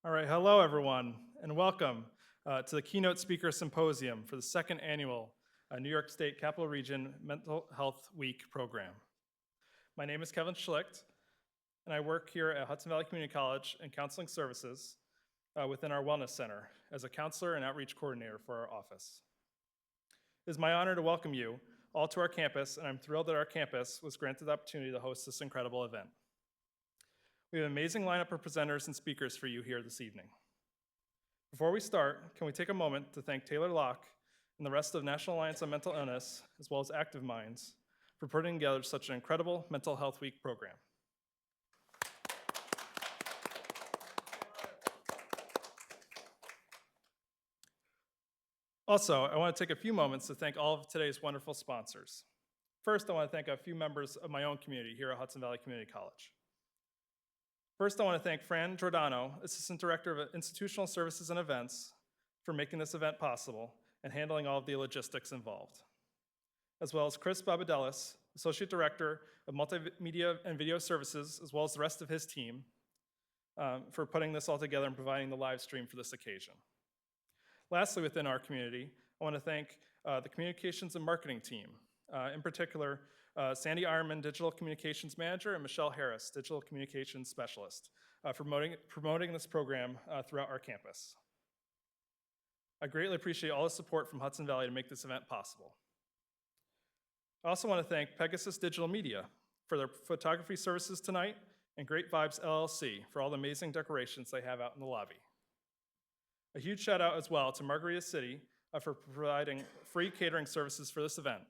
All right, hello everyone, and welcome to the Keynote Speaker Symposium for the second annual New York State Capital Region Mental Health Week program. My name is Kevin Schlicht, and I work here at Hudson Valley Community College in Counseling Services within our Wellness Center as a counselor and outreach coordinator for our office. It is my honor to welcome you all to our campus, and I'm thrilled that our campus was granted the opportunity to host this incredible event. We have an amazing lineup of presenters and speakers for you here this evening. Before we start, can we take a moment to thank Taylor Locke and the rest of National Alliance on Mental Illness, as well as Active Minds, for putting together such an incredible Mental Health Week program. Also, I want to take a few moments to thank all of today's wonderful sponsors. First, I want to thank a few members of my own community here at Hudson Valley Community College. First, I want to thank Fran Giordano, Assistant Director of Institutional Services and Events, for making this event possible and handling all of the logistics involved. As well as Chris Babadelis, Associate Director of Multimedia and Video Services, as well as the rest of his team, for putting this all together and providing the live stream for this occasion. Lastly, within our community, I want to thank the Communications and Marketing team, in particular, Sandy Ironman, Digital Communications Manager, and Michelle Harris, Digital Communications Specialist, for promoting this program throughout our campus. I greatly appreciate all the support from Hudson Valley to make this event possible. I also want to thank Pegasus Digital Media for their photography services tonight, and Great Vibes LLC for all the amazing decorations they have out in the lobby. A huge shout out as well to Margarita City for providing free catering services for this event.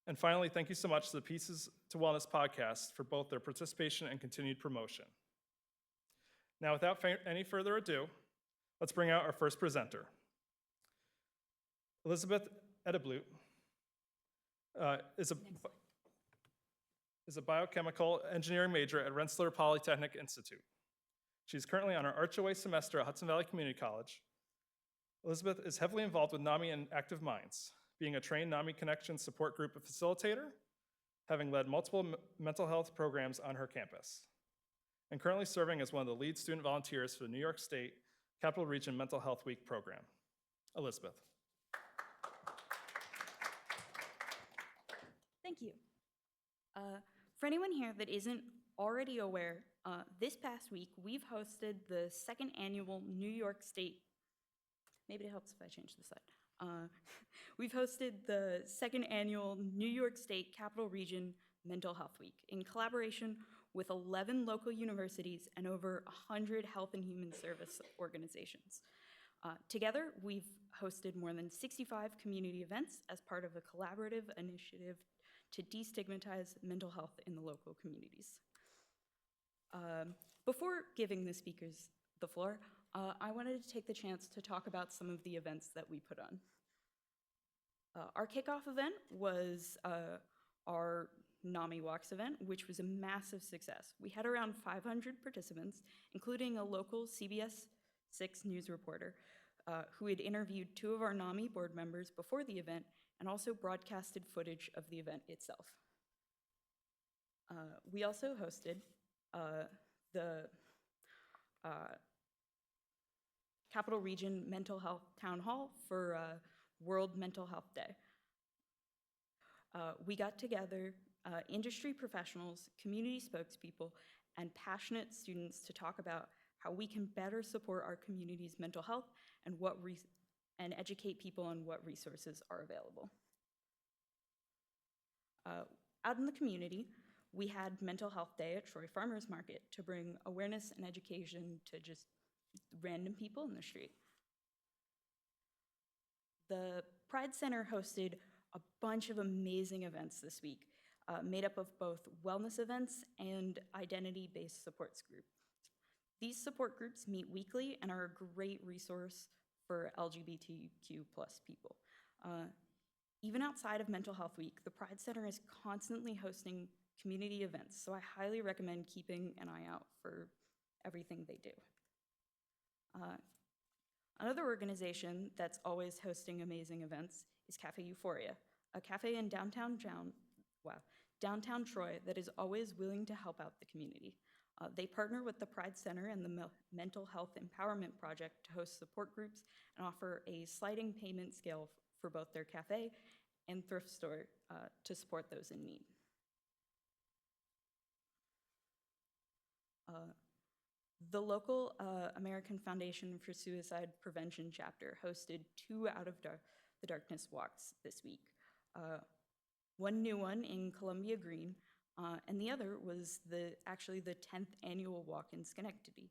And finally, thank you so much to the Pieces to Wellness podcast for both their participation and continued promotion. Now, without any further ado, let's bring out our first presenter. Elizabeth Edeblut is a biochemical engineering major at Rensselaer Polytechnic Institute. She's currently on her Archaway semester at Hudson Valley Community College. Elizabeth is heavily involved with NAMI and Active Minds, being a trained NAMI Connection support group facilitator, having led multiple mental health programs on her campus, and currently serving as one of the lead student volunteers for the New York State Capital Region Mental Health Week program. Elizabeth. Thank you. For anyone here that isn't already aware, this past week we've hosted the second annual New York State, maybe it helps if I change the slide. We've hosted the second annual New York State Capital Region Mental Health Week in collaboration with 11 local universities and over 100 health and human service organizations. Together, we've hosted more than 65 community events as part of a collaborative initiative to destigmatize mental health in the local communities. Before giving the speakers the floor, I wanted to take the chance to talk about some of the events that we put on. Our kickoff event was our NAMI Walks event, which was a massive success. We had around 500 participants, including a local CBS 6 news reporter who had interviewed 2 of our NAMI board members before the event and also broadcasted footage of the event itself. We also hosted the Capital Region Mental Health Town Hall for World Mental Health Day. We got together industry professionals, community spokespeople, and passionate students to talk about how we can better support our community's mental health and and educate people on what resources are available. Out in the community, we had Mental Health Day at Troy Farmers Market to bring awareness and education to just random people in the street. The Pride Center hosted a bunch of amazing events this week, made up of both wellness events and identity-based support groups. These support groups meet weekly and are a great resource for LGBTQ+ people. Even outside of Mental Health Week, the Pride Center is constantly hosting community events, so I highly recommend keeping an eye out for everything they do. Another organization that's always hosting amazing events is Cafe Euphoria, a cafe in downtown Troy that is always willing to help out the community. They partner with the Pride Center and the Mental Health Empowerment Project to host support groups and offer a sliding payment scale for both their cafe and thrift store to support those in need. The local American Foundation for Suicide Prevention chapter hosted 2 Out of the Darkness walks this week. One new one in Columbia Green, and the other was actually the 10th annual walk in Schenectady.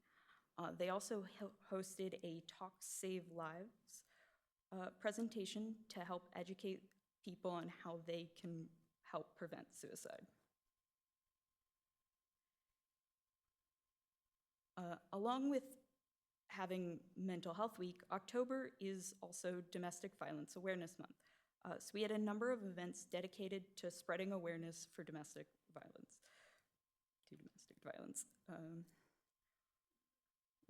They also hosted a Talk Save Lives presentation to help educate people on how they can help prevent suicide. Along with having Mental Health Week, October is also Domestic Violence Awareness Month. So we had a number of events dedicated to spreading awareness for domestic violence.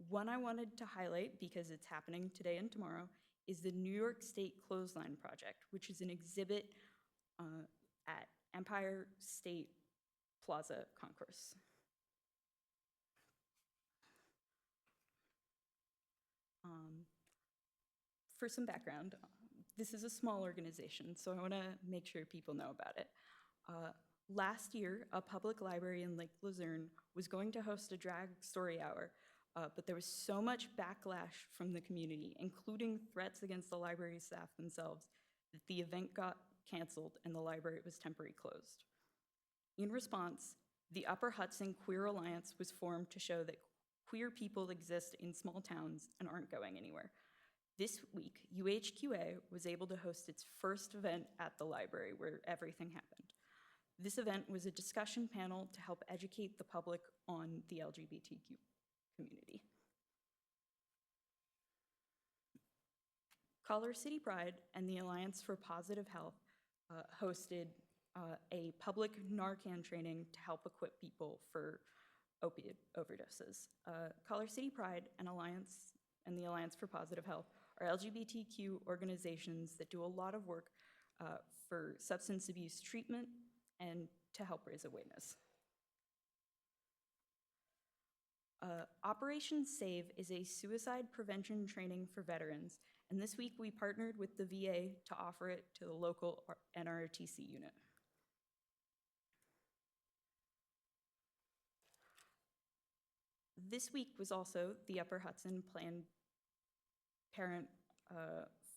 One I wanted to highlight, because it's happening today and tomorrow, is the New York State Clothesline Project, which is an exhibit at Empire State Plaza Concourse. For some background, this is a small organization, so I want to make sure people know about it. Last year, a public library in Lake Luzerne was going to host a drag story hour, but there was so much backlash from the community, including threats against the library staff themselves, that the event got canceled and the library was temporarily closed. In response, the Upper Hudson Queer Alliance was formed to show that queer people exist in small towns and aren't going anywhere. This week, UHQA was able to host its first event at the library where everything happened. This event was a discussion panel to help educate the public on the LGBTQ community. Color City Pride and the Alliance for Positive Health hosted a public Narcan training to help equip people for opiate overdoses. Color City Pride and the Alliance for Positive Health are LGBTQ organizations that do a lot of work for substance abuse treatment and to help raise awareness. Operation SAVE is a suicide prevention training for veterans, and this week we partnered with the VA to offer it to the local NROTC unit. This week was also the Upper Hudson Planned Parent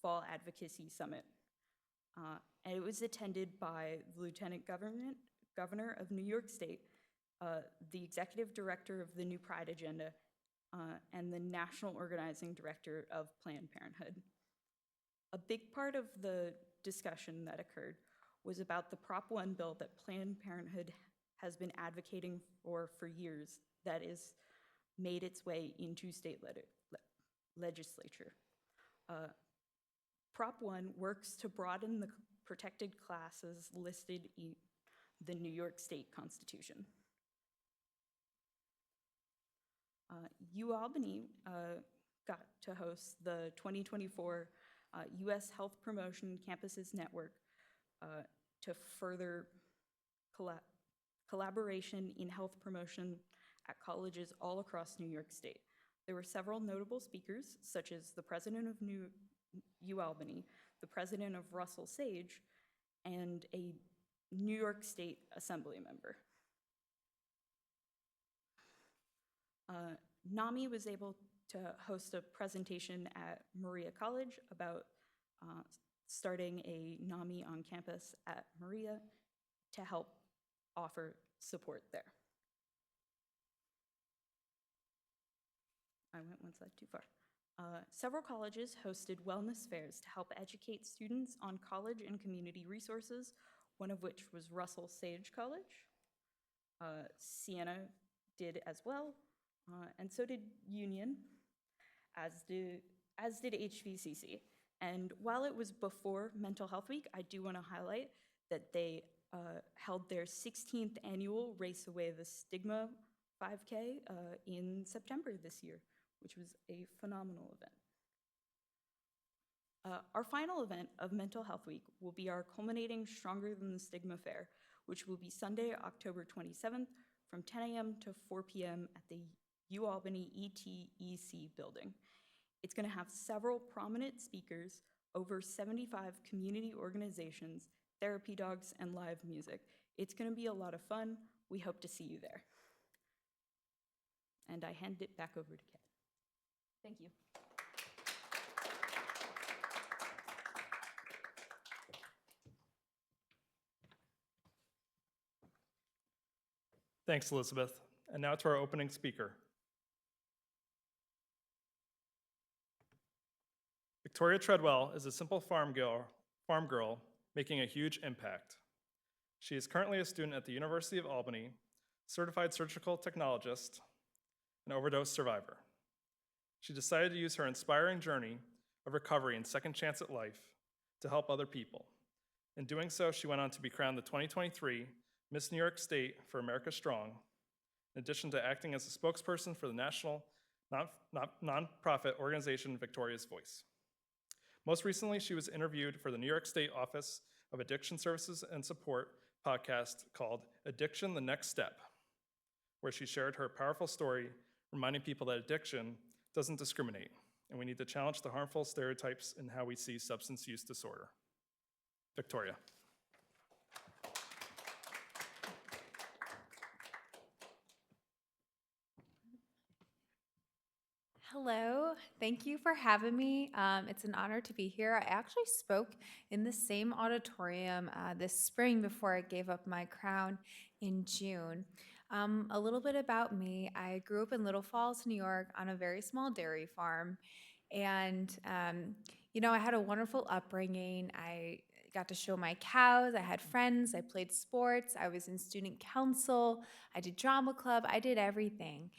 Fall Advocacy Summit. And it was attended by the Lieutenant Governor of New York State, the Executive Director of the New Pride Agenda, and the National Organizing Director of Planned Parenthood. A big part of the discussion that occurred was about the Prop 1 bill that Planned Parenthood has been advocating for years that is made its way into state legislature. Prop 1 works to broaden the protected classes listed in the New York State Constitution. UAlbany got to host the 2024 U.S. Health Promotion Campuses Network to further collaboration in health promotion at colleges all across New York State. There were several notable speakers, such as the president of UAlbany, the president of Russell Sage, and a New York State Assembly member. NAMI was able to host a presentation at Maria College about starting a NAMI on campus at Maria to help offer support there. I went one slide too far. Several colleges hosted wellness fairs to help educate students on college and community resources, one of which was Russell Sage College. Siena did as well, and so did Union, as did HVCC. And while it was before Mental Health Week, I do want to highlight that they held their 16th annual Race Away the Stigma 5K in September this year, which was a phenomenal event. Our final event of Mental Health Week will be our culminating Stronger Than the Stigma Fair, which will be Sunday, October 27th from 10 a.m. to 4 p.m. at the UAlbany ETEC building. It's going to have several prominent speakers, over 75 community organizations, therapy dogs, and live music. It's going to be a lot of fun. We hope to see you there. And I hand it back over to Ken. Thank you. Thanks, Elizabeth. And now to our opening speaker. Victoria Treadwell is a simple farm girl making a huge impact. She is currently a student at the University of Albany, certified surgical technologist, and overdose survivor. She decided to use her inspiring journey of recovery and second chance at life to help other people. In doing so, she went on to be crowned the 2023 Miss New York State for America Strong, in addition to acting as a spokesperson for the national nonprofit organization Victoria's Voice. Most recently, she was interviewed for the New York State Office of Addiction Services and Support podcast called Addiction: The Next Step, where she shared her powerful story, reminding people that addiction doesn't discriminate, and we need to challenge the harmful stereotypes in how we see substance use disorder. Victoria. Hello, thank you for having me. It's an honor to be here. I actually spoke in the same auditorium this spring before I gave up my crown in June. A little bit about me. I grew up in Little Falls, New York on a very small dairy farm. And, I had a wonderful upbringing. I got to show my cows. I had friends. I played sports. I was in student council. I did drama club. I did everything.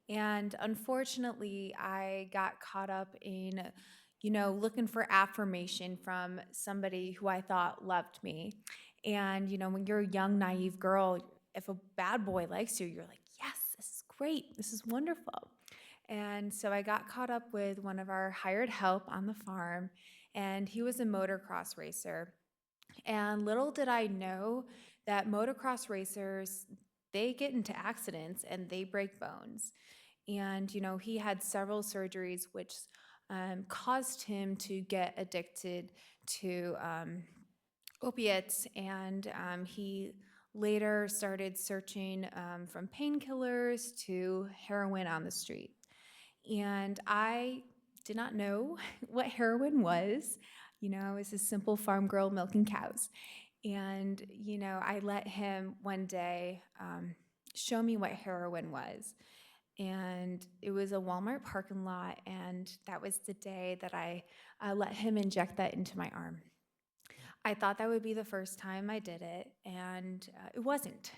And unfortunately, I got caught up in, looking for affirmation from somebody who I thought loved me. And, when you're a young, naive girl, if a bad boy likes you, you're like, yes, this is great. This is wonderful. And so I got caught up with one of our hired help on the farm, and he was a motocross racer. And little did I know that motocross racers, they get into accidents and they break bones. And, he had several surgeries which caused him to get addicted to opiates. And he later started searching from painkillers to heroin on the street. And I did not know what heroin was. I was a simple farm girl milking cows. And, I let him one day show me what heroin was. And it was a Walmart parking lot, and that was the day that I let him inject that into my arm. I thought that would be the first time I did it, and it wasn't.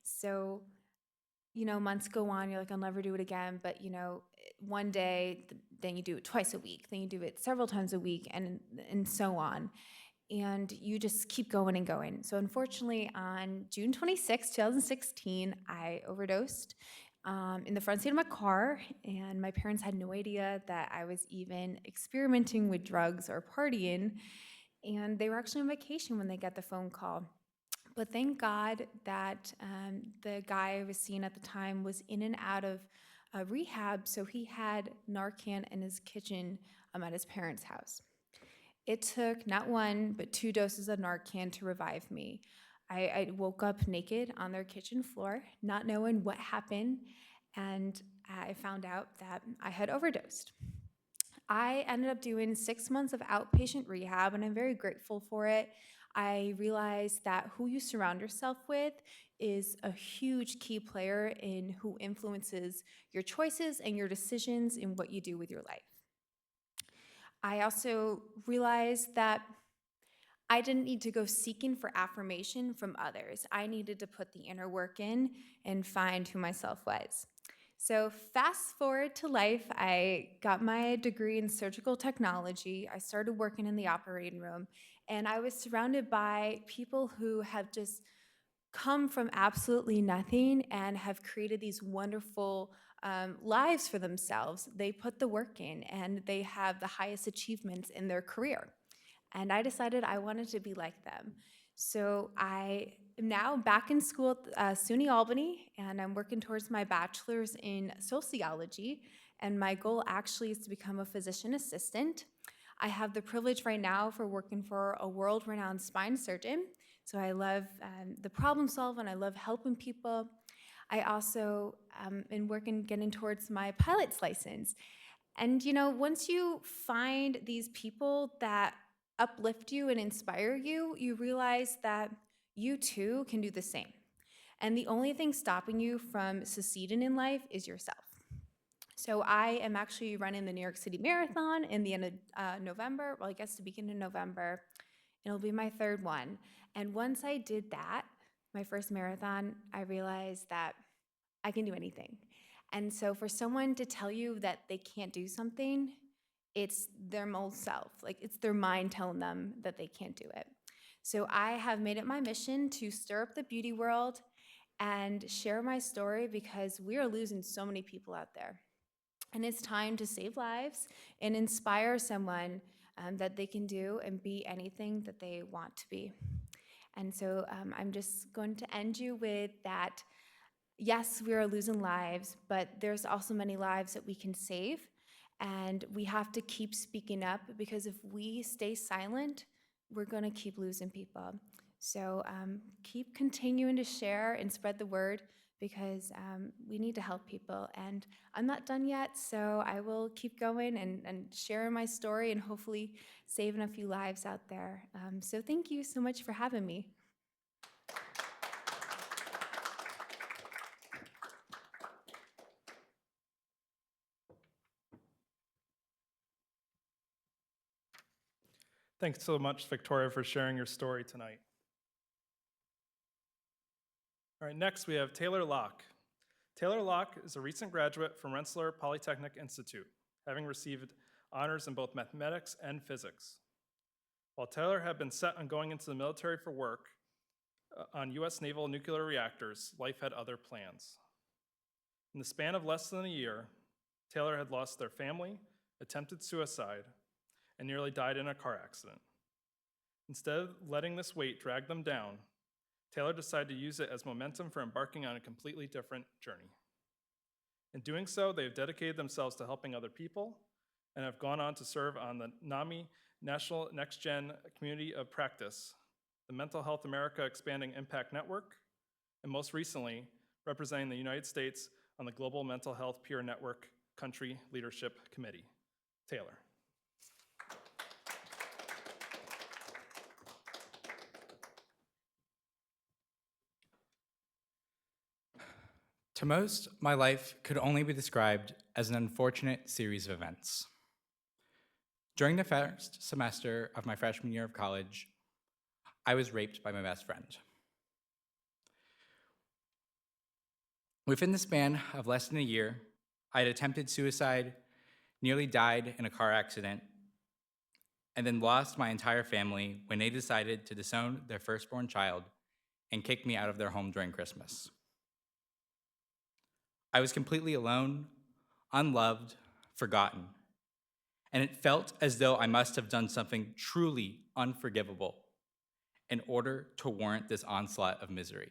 So, months go on, you're like, I'll never do it again, but, one day, then you do it twice a week, then you do it several times a week, and so on. And you just keep going and going. So unfortunately, on June 26, 2016, I overdosed in the front seat of my car, and my parents had no idea that I was even experimenting with drugs or partying, and they were actually on vacation when they got the phone call. But thank God that the guy I was seeing at the time was in and out of rehab, so he had Narcan in his kitchen at his parents' house. It took not one, but 2 doses of Narcan to revive me. I woke up naked on their kitchen floor, not knowing what happened, and I found out that I had overdosed. I ended up doing 6 months of outpatient rehab, and I'm very grateful for it. I realized that who you surround yourself with is a huge key player in who influences your choices and your decisions in what you do with your life. I also realized that I didn't need to go seeking for affirmation from others. I needed to put the inner work in and find who myself was. So fast forward to life, I got my degree in surgical technology. I started working in the operating room, and I was surrounded by people who have just come from absolutely nothing and have created these wonderful lives for themselves. They put the work in, and they have the highest achievements in their career. And I decided I wanted to be like them. So I now back in school at SUNY Albany, and I'm working towards my bachelor's in sociology. And my goal actually is to become a physician assistant. I have the privilege right now for working for a world-renowned spine surgeon. So I love the problem solving, I love helping people. I also am working, getting towards my pilot's license. And once you find these people that uplift you and inspire you, you realize that you too can do the same. And the only thing stopping you from succeeding in life is yourself. So I am actually running the New York City Marathon in the end of November. Well, I guess the beginning of November. It'll be my third one. And once I did that, my first marathon, I realized that I can do anything. And so for someone to tell you that they can't do something, it's their old self. Like, it's their mind telling them that they can't do it. So I have made it my mission to stir up the beauty world and share my story, because we are losing so many people out there. And it's time to save lives and inspire someone that they can do and be anything that they want to be. And so I'm just going to end you with that. Yes, we are losing lives, but there's also many lives that we can save. And we have to keep speaking up, because if we stay silent, we're going to keep losing people. So keep continuing to share and spread the word, because we need to help people. And I'm not done yet, so I will keep going and sharing my story and hopefully saving a few lives out there. So thank you so much for having me. Thanks so much, Victoria, for sharing your story tonight. All right, next we have Taylor Locke. Taylor Locke is a recent graduate from Rensselaer Polytechnic Institute, having received honors in both mathematics and physics. While Taylor had been set on going into the military for work on U.S. naval nuclear reactors, life had other plans. In the span of less than a year, Taylor had lost their family, attempted suicide, and nearly died in a car accident. Instead of letting this weight drag them down, Taylor decided to use it as momentum for embarking on a completely different journey. In doing so, they have dedicated themselves to helping other people and have gone on to serve on the NAMI National Next Gen Community of Practice, the Mental Health America Expanding Impact Network, and most recently, representing the United States on the Global Mental Health Peer Network Country Leadership Committee. Taylor. To most, my life could only be described as an unfortunate series of events. During the first semester of my freshman year of college, I was raped by my best friend. Within the span of less than a year, I had attempted suicide, nearly died in a car accident, and then lost my entire family when they decided to disown their firstborn child and kick me out of their home during Christmas. I was completely alone, unloved, forgotten, and it felt as though I must have done something truly unforgivable in order to warrant this onslaught of misery.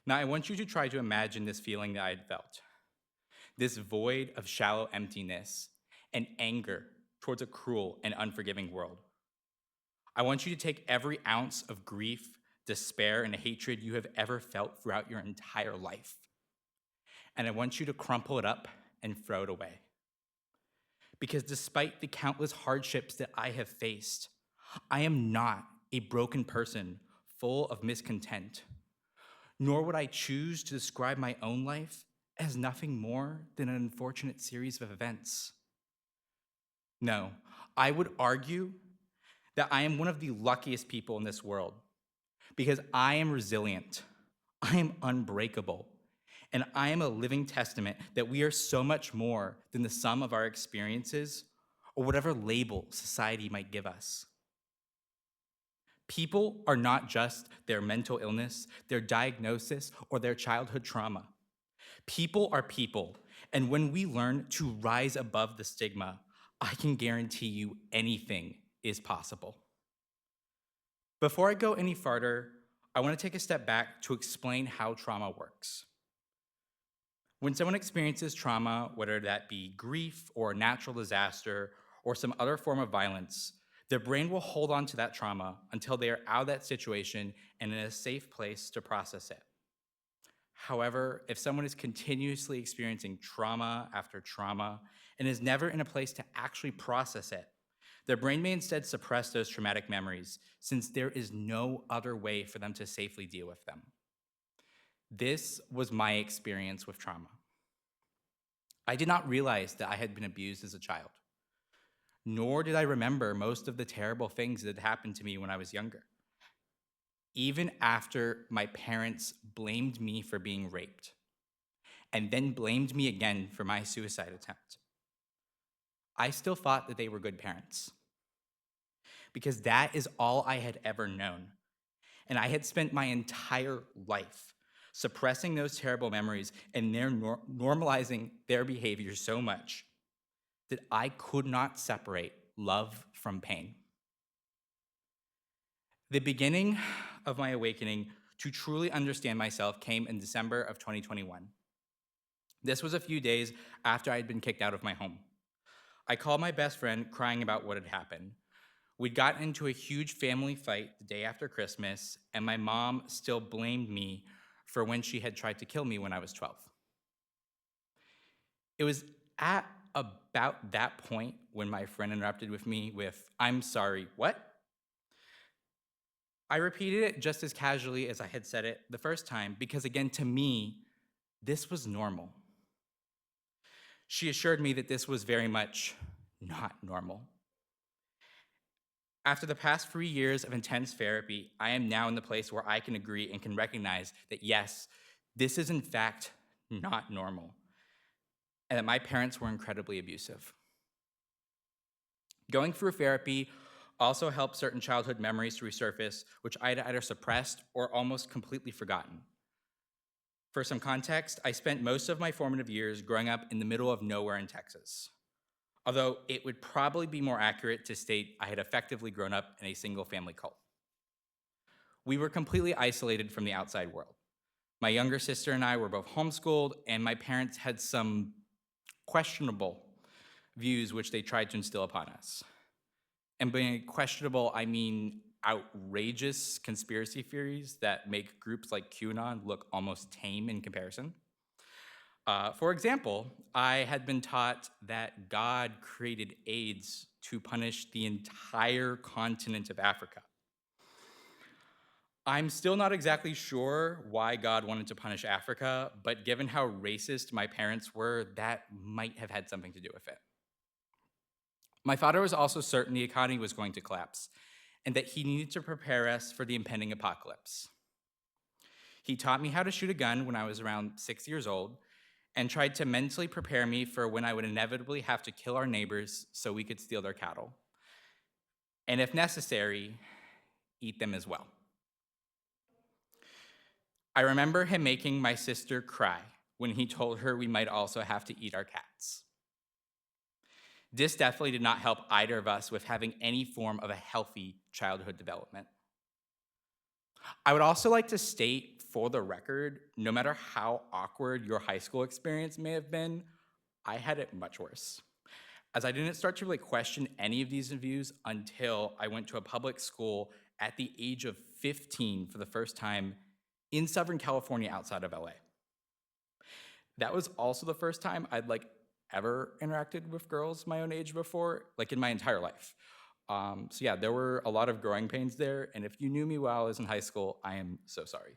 Now, I want you to try to imagine this feeling that I had felt, this void of shallow emptiness and anger towards a cruel and unforgiving world. I want you to take every ounce of grief, despair, and hatred you have ever felt throughout your entire life, and I want you to crumple it up and throw it away. Because despite the countless hardships that I have faced, I am not a broken person full of miscontent, nor would I choose to describe my own life as nothing more than an unfortunate series of events. No, I would argue that I am one of the luckiest people in this world, because I am resilient, I am unbreakable, and I am a living testament that we are so much more than the sum of our experiences or whatever label society might give us. People are not just their mental illness, their diagnosis, or their childhood trauma. People are people, and when we learn to rise above the stigma, I can guarantee you anything is possible. Before I go any farther, I want to take a step back to explain how trauma works. When someone experiences trauma, whether that be grief or a natural disaster or some other form of violence, their brain will hold on to that trauma until they are out of that situation and in a safe place to process it. However, if someone is continuously experiencing trauma after trauma and is never in a place to actually process it, their brain may instead suppress those traumatic memories since there is no other way for them to safely deal with them. This was my experience with trauma. I did not realize that I had been abused as a child, nor did I remember most of the terrible things that had happened to me when I was younger. Even after my parents blamed me for being raped, and then blamed me again for my suicide attempt, I still thought that they were good parents, because that is all I had ever known. And I had spent my entire life suppressing those terrible memories and normalizing their behavior so much that I could not separate love from pain. The beginning of my awakening to truly understand myself came in December of 2021. This was a few days after I had been kicked out of my home. I called my best friend crying about what had happened. We'd gotten into a huge family fight the day after Christmas, and my mom still blamed me for when she had tried to kill me when I was 12. It was at about that point when my friend interrupted with me with, "I'm sorry, what?" I repeated it just as casually as I had said it the first time because, again, to me, this was normal. She assured me that this was very much not normal. After the past 3 years of intense therapy, I am now in the place where I can agree and can recognize that yes, this is in fact not normal, and that my parents were incredibly abusive. Going through therapy also helped certain childhood memories to resurface, which I had either suppressed or almost completely forgotten. For some context, I spent most of my formative years growing up in the middle of nowhere in Texas. Although it would probably be more accurate to state I had effectively grown up in a single family cult. We were completely isolated from the outside world. My younger sister and I were both homeschooled, and my parents had some questionable views which they tried to instill upon us. And by questionable, I mean outrageous conspiracy theories that make groups like QAnon look almost tame in comparison. For example, I had been taught that God created AIDS to punish the entire continent of Africa. I'm still not exactly sure why God wanted to punish Africa, but given how racist my parents were, that might have had something to do with it. My father was also certain the economy was going to collapse and that he needed to prepare us for the impending apocalypse. He taught me how to shoot a gun when I was around 6 years old and tried to mentally prepare me for when I would inevitably have to kill our neighbors so we could steal their cattle. And if necessary, eat them as well. I remember him making my sister cry when he told her we might also have to eat our cats. This definitely did not help either of us with having any form of a healthy childhood development. I would also like to state for the record, no matter how awkward your high school experience may have been, I had it much worse, as I didn't start to really question any of these views until I went to a public school at the age of 15 for the first time in Southern California outside of LA. That was also the first time I'd ever interacted with girls my own age before, in my entire life. So yeah, there were a lot of growing pains there, and if you knew me while I was in high school, I am so sorry.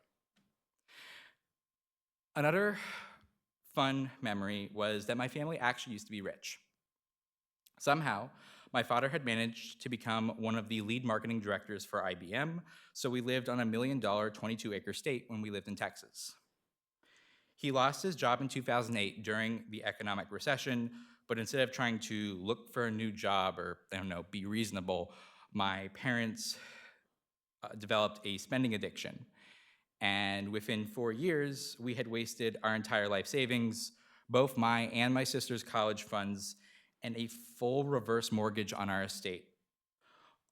Another fun memory was that my family actually used to be rich. Somehow, my father had managed to become one of the lead marketing directors for IBM, so we lived on a $1 million 22-acre estate when we lived in Texas. He lost his job in 2008 during the economic recession, but instead of trying to look for a new job or, be reasonable, my parents developed a spending addiction. And within 4 years, we had wasted our entire life savings, both my and my sister's college funds, and a full reverse mortgage on our estate,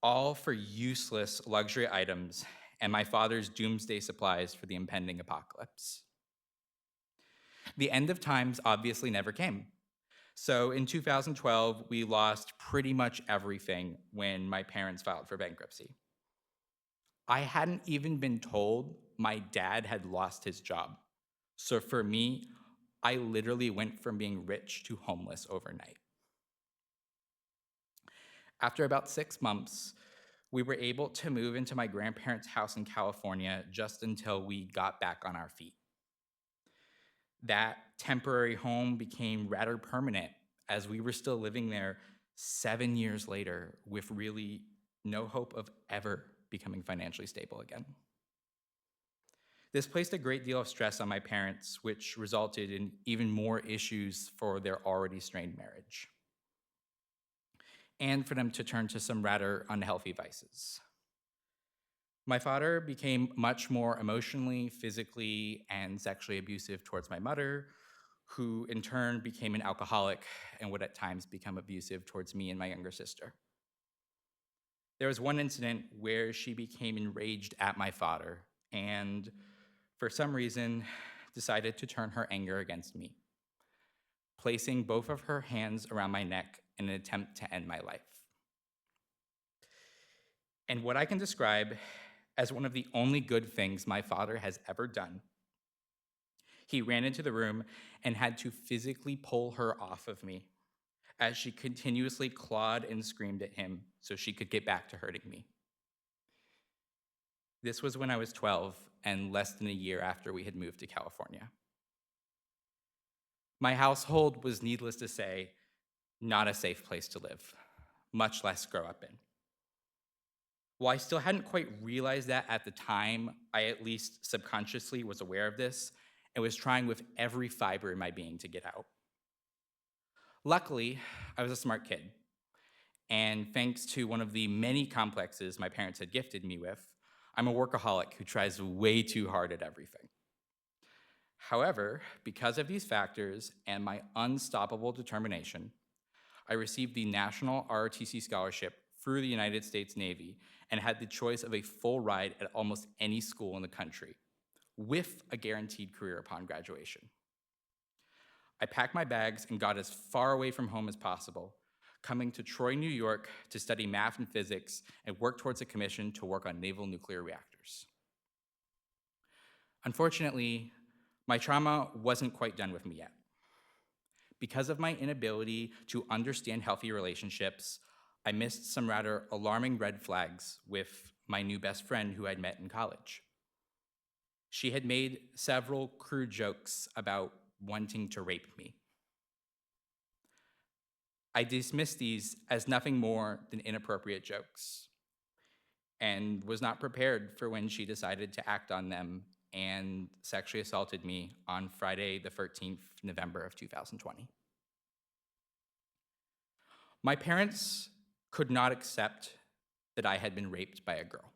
all for useless luxury items and my father's doomsday supplies for the impending apocalypse. The end of times obviously never came. So in 2012, we lost pretty much everything when my parents filed for bankruptcy. I hadn't even been told my dad had lost his job. So for me, I literally went from being rich to homeless overnight. After about 6 months, we were able to move into my grandparents' house in California just until we got back on our feet. That temporary home became rather permanent as we were still living there 7 years later with really no hope of ever becoming financially stable again. This placed a great deal of stress on my parents, which resulted in even more issues for their already strained marriage, and for them to turn to some rather unhealthy vices. My father became much more emotionally, physically, and sexually abusive towards my mother, who in turn became an alcoholic and would at times become abusive towards me and my younger sister. There was one incident where she became enraged at my father and, for some reason, decided to turn her anger against me, placing both of her hands around my neck in an attempt to end my life. And what I can describe as one of the only good things my father has ever done, he ran into the room and had to physically pull her off of me as she continuously clawed and screamed at him so she could get back to hurting me. This was when I was 12 and less than a year after we had moved to California. My household was, needless to say, not a safe place to live, much less grow up in. While I still hadn't quite realized that at the time, I at least subconsciously was aware of this and was trying with every fiber in my being to get out. Luckily, I was a smart kid, and thanks to one of the many complexes my parents had gifted me with, I'm a workaholic who tries way too hard at everything. However, because of these factors and my unstoppable determination, I received the National ROTC Scholarship through the United States Navy and had the choice of a full ride at almost any school in the country, with a guaranteed career upon graduation. I packed my bags and got as far away from home as possible, coming to Troy, New York to study math and physics and work towards a commission to work on naval nuclear reactors. Unfortunately, my trauma wasn't quite done with me yet. Because of my inability to understand healthy relationships, I missed some rather alarming red flags with my new best friend who I'd met in college. She had made several crude jokes about wanting to rape me. I dismissed these as nothing more than inappropriate jokes and was not prepared for when she decided to act on them and sexually assaulted me on Friday, the 13th November of 2020. My parents could not accept that I had been raped by a girl,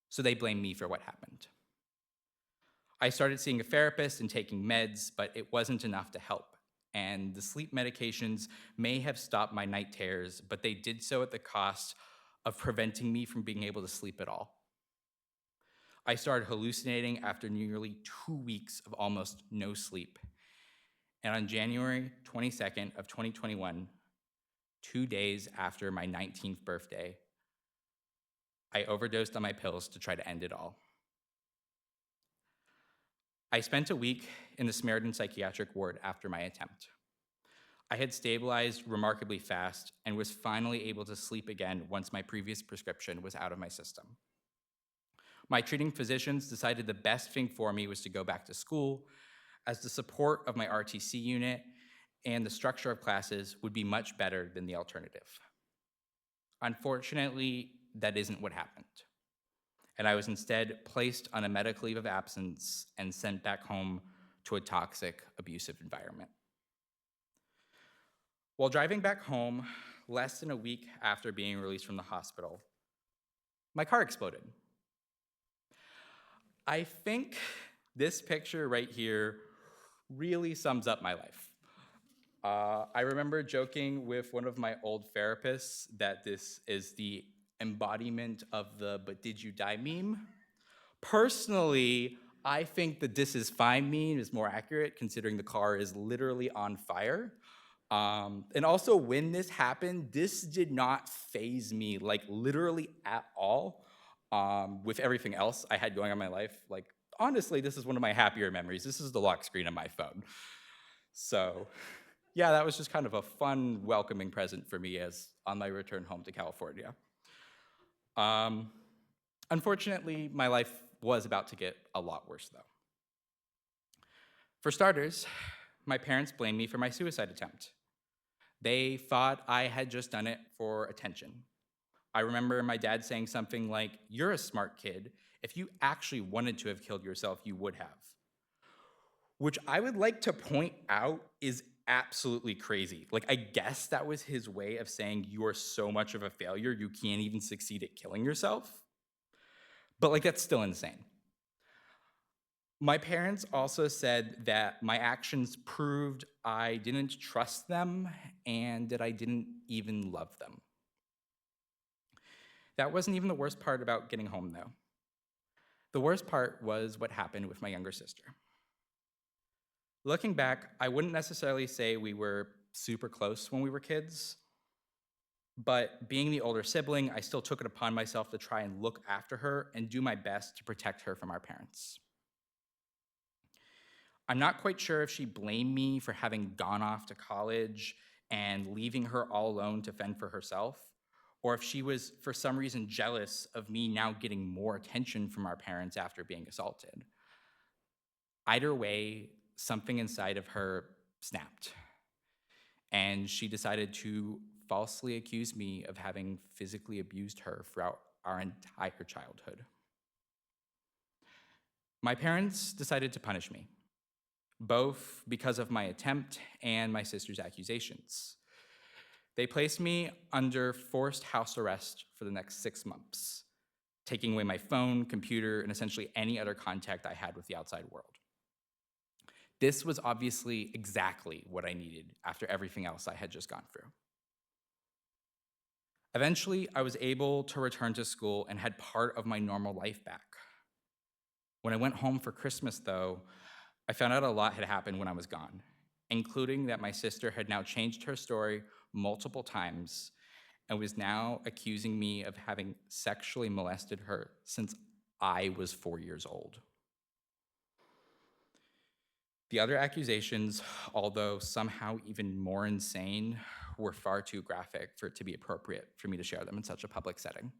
so they blamed me for what happened. I started seeing a therapist and taking meds, but it wasn't enough to help, and the sleep medications may have stopped my night terrors, but they did so at the cost of preventing me from being able to sleep at all. I started hallucinating after nearly 2 weeks of almost no sleep, and on January 22nd of 2021, 2 days after my 19th birthday, I overdosed on my pills to try to end it all. I spent a week in the Samaritan Psychiatric Ward after my attempt. I had stabilized remarkably fast and was finally able to sleep again once my previous prescription was out of my system. My treating physicians decided the best thing for me was to go back to school, as the support of my RTC unit and the structure of classes would be much better than the alternative. Unfortunately, that isn't what happened, and I was instead placed on a medical leave of absence and sent back home to a toxic, abusive environment. While driving back home, less than a week after being released from the hospital, my car exploded. I think this picture right here really sums up my life. I remember joking with one of my old therapists that this is the embodiment of the "but did you die" meme. Personally, I think the "this is fine" meme is more accurate considering the car is literally on fire. And also when this happened, this did not faze me like literally at all. With everything else I had going on in my life, like honestly, this is one of my happier memories. This is the lock screen on my phone. So yeah, that was just kind of a fun, welcoming present for me as on my return home to California. Unfortunately, my life was about to get a lot worse though. For starters, my parents blamed me for my suicide attempt. They thought I had just done it for attention. I remember my dad saying something like, "You're a smart kid. If you actually wanted to have killed yourself, you would have." Which I would like to point out is absolutely crazy. Like, I guess that was his way of saying you are so much of a failure, you can't even succeed at killing yourself. But like, that's still insane. My parents also said that my actions proved I didn't trust them and that I didn't even love them. That wasn't even the worst part about getting home, though. The worst part was what happened with my younger sister. Looking back, I wouldn't necessarily say we were super close when we were kids, but being the older sibling, I still took it upon myself to try and look after her and do my best to protect her from our parents. I'm not quite sure if she blamed me for having gone off to college and leaving her all alone to fend for herself, or if she was for some reason jealous of me now getting more attention from our parents after being assaulted. Either way, something inside of her snapped, and she decided to falsely accuse me of having physically abused her throughout our entire childhood. My parents decided to punish me, both because of my attempt and my sister's accusations. They placed me under forced house arrest for the next 6 months, taking away my phone, computer, and essentially any other contact I had with the outside world. This was obviously exactly what I needed after everything else I had just gone through. Eventually, I was able to return to school and had part of my normal life back. When I went home for Christmas, though, I found out a lot had happened when I was gone, including that my sister had now changed her story multiple times and was now accusing me of having sexually molested her since I was 4 years old. The other accusations, although somehow even more insane, were far too graphic for it to be appropriate for me to share them in such a public setting.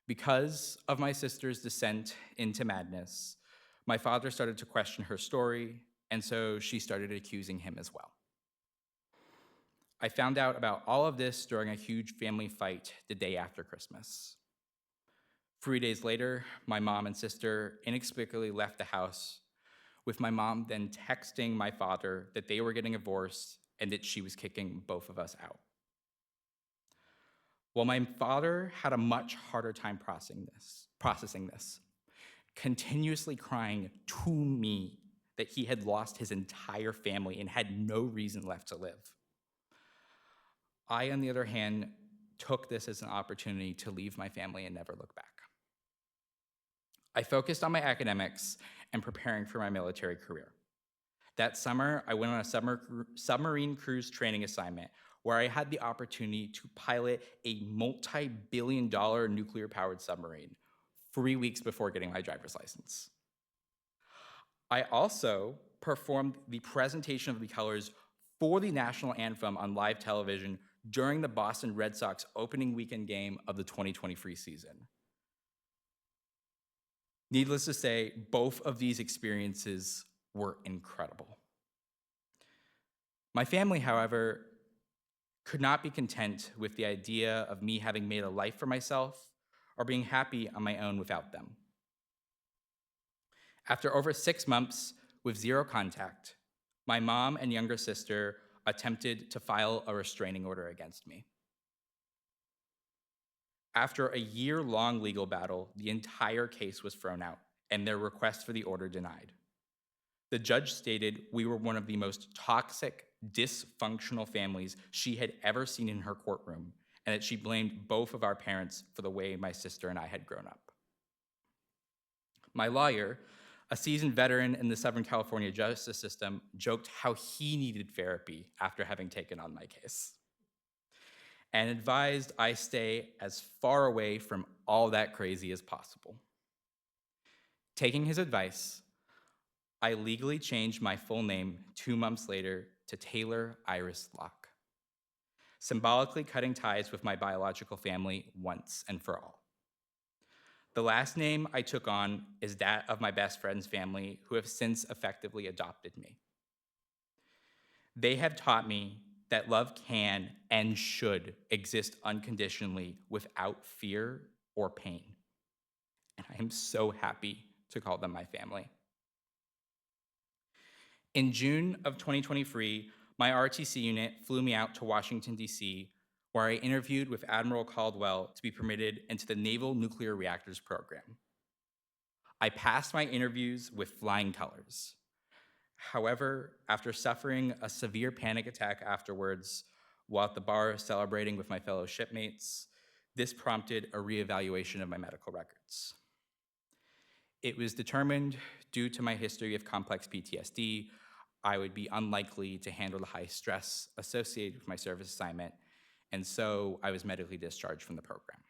Because of my sister's descent into madness, my father started to question her story, and so she started accusing him as well. I found out about all of this during a huge family fight the day after Christmas. 3 days later, my mom and sister inexplicably left the house, with my mom then texting my father that they were getting divorced and that she was kicking both of us out. While my father had a much harder time processing this, continuously crying to me that he had lost his entire family and had no reason left to live. I, on the other hand, took this as an opportunity to leave my family and never look back. I focused on my academics and preparing for my military career. That summer, I went on a submarine cruise training assignment where I had the opportunity to pilot a multi-billion-dollar nuclear-powered submarine 3 weeks before getting my driver's license. I also performed the presentation of the colors for the national anthem on live television during the Boston Red Sox opening weekend game of the 2023 season. Needless to say, both of these experiences were incredible. My family, however, could not be content with the idea of me having made a life for myself or being happy on my own without them. After over 6 months with zero contact, my mom and younger sister attempted to file a restraining order against me. After a year-long legal battle, the entire case was thrown out and their request for the order denied. The judge stated we were one of the most toxic, dysfunctional families she had ever seen in her courtroom, and that she blamed both of our parents for the way my sister and I had grown up. My lawyer, a seasoned veteran in the Southern California justice system, joked how he needed therapy after having taken on my case, and advised I stay as far away from all that crazy as possible. Taking his advice, I legally changed my full name 2 months later to Taylor Iris Locke, symbolically cutting ties with my biological family once and for all. The last name I took on is that of my best friend's family, who have since effectively adopted me. They have taught me that love can and should exist unconditionally without fear or pain. And I am so happy to call them my family. In June of 2023, my RTC unit flew me out to Washington, D.C., where I interviewed with Admiral Caldwell to be permitted into the Naval Nuclear Reactors program. I passed my interviews with flying colors. However, after suffering a severe panic attack afterwards, while at the bar celebrating with my fellow shipmates, this prompted a reevaluation of my medical records. It was determined, due to my history of complex PTSD, I would be unlikely to handle the high stress associated with my service assignment, and so I was medically discharged from the program.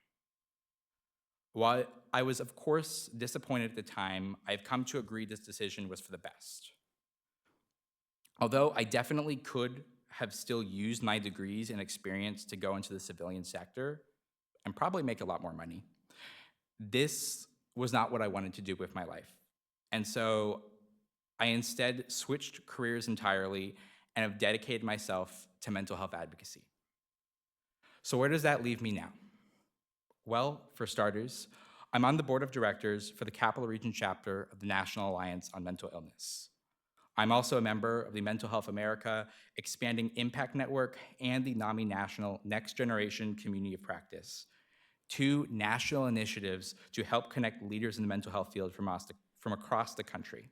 While I was, of course, disappointed at the time, I've come to agree this decision was for the best. Although I definitely could have still used my degrees and experience to go into the civilian sector and probably make a lot more money, this was not what I wanted to do with my life. And so I instead switched careers entirely and have dedicated myself to mental health advocacy. So where does that leave me now? Well, for starters, I'm on the board of directors for the Capital Region chapter of the National Alliance on Mental Illness. I'm also a member of the Mental Health America Expanding Impact Network and the NAMI National Next Generation Community of Practice, 2 national initiatives to help connect leaders in the mental health field from across the country.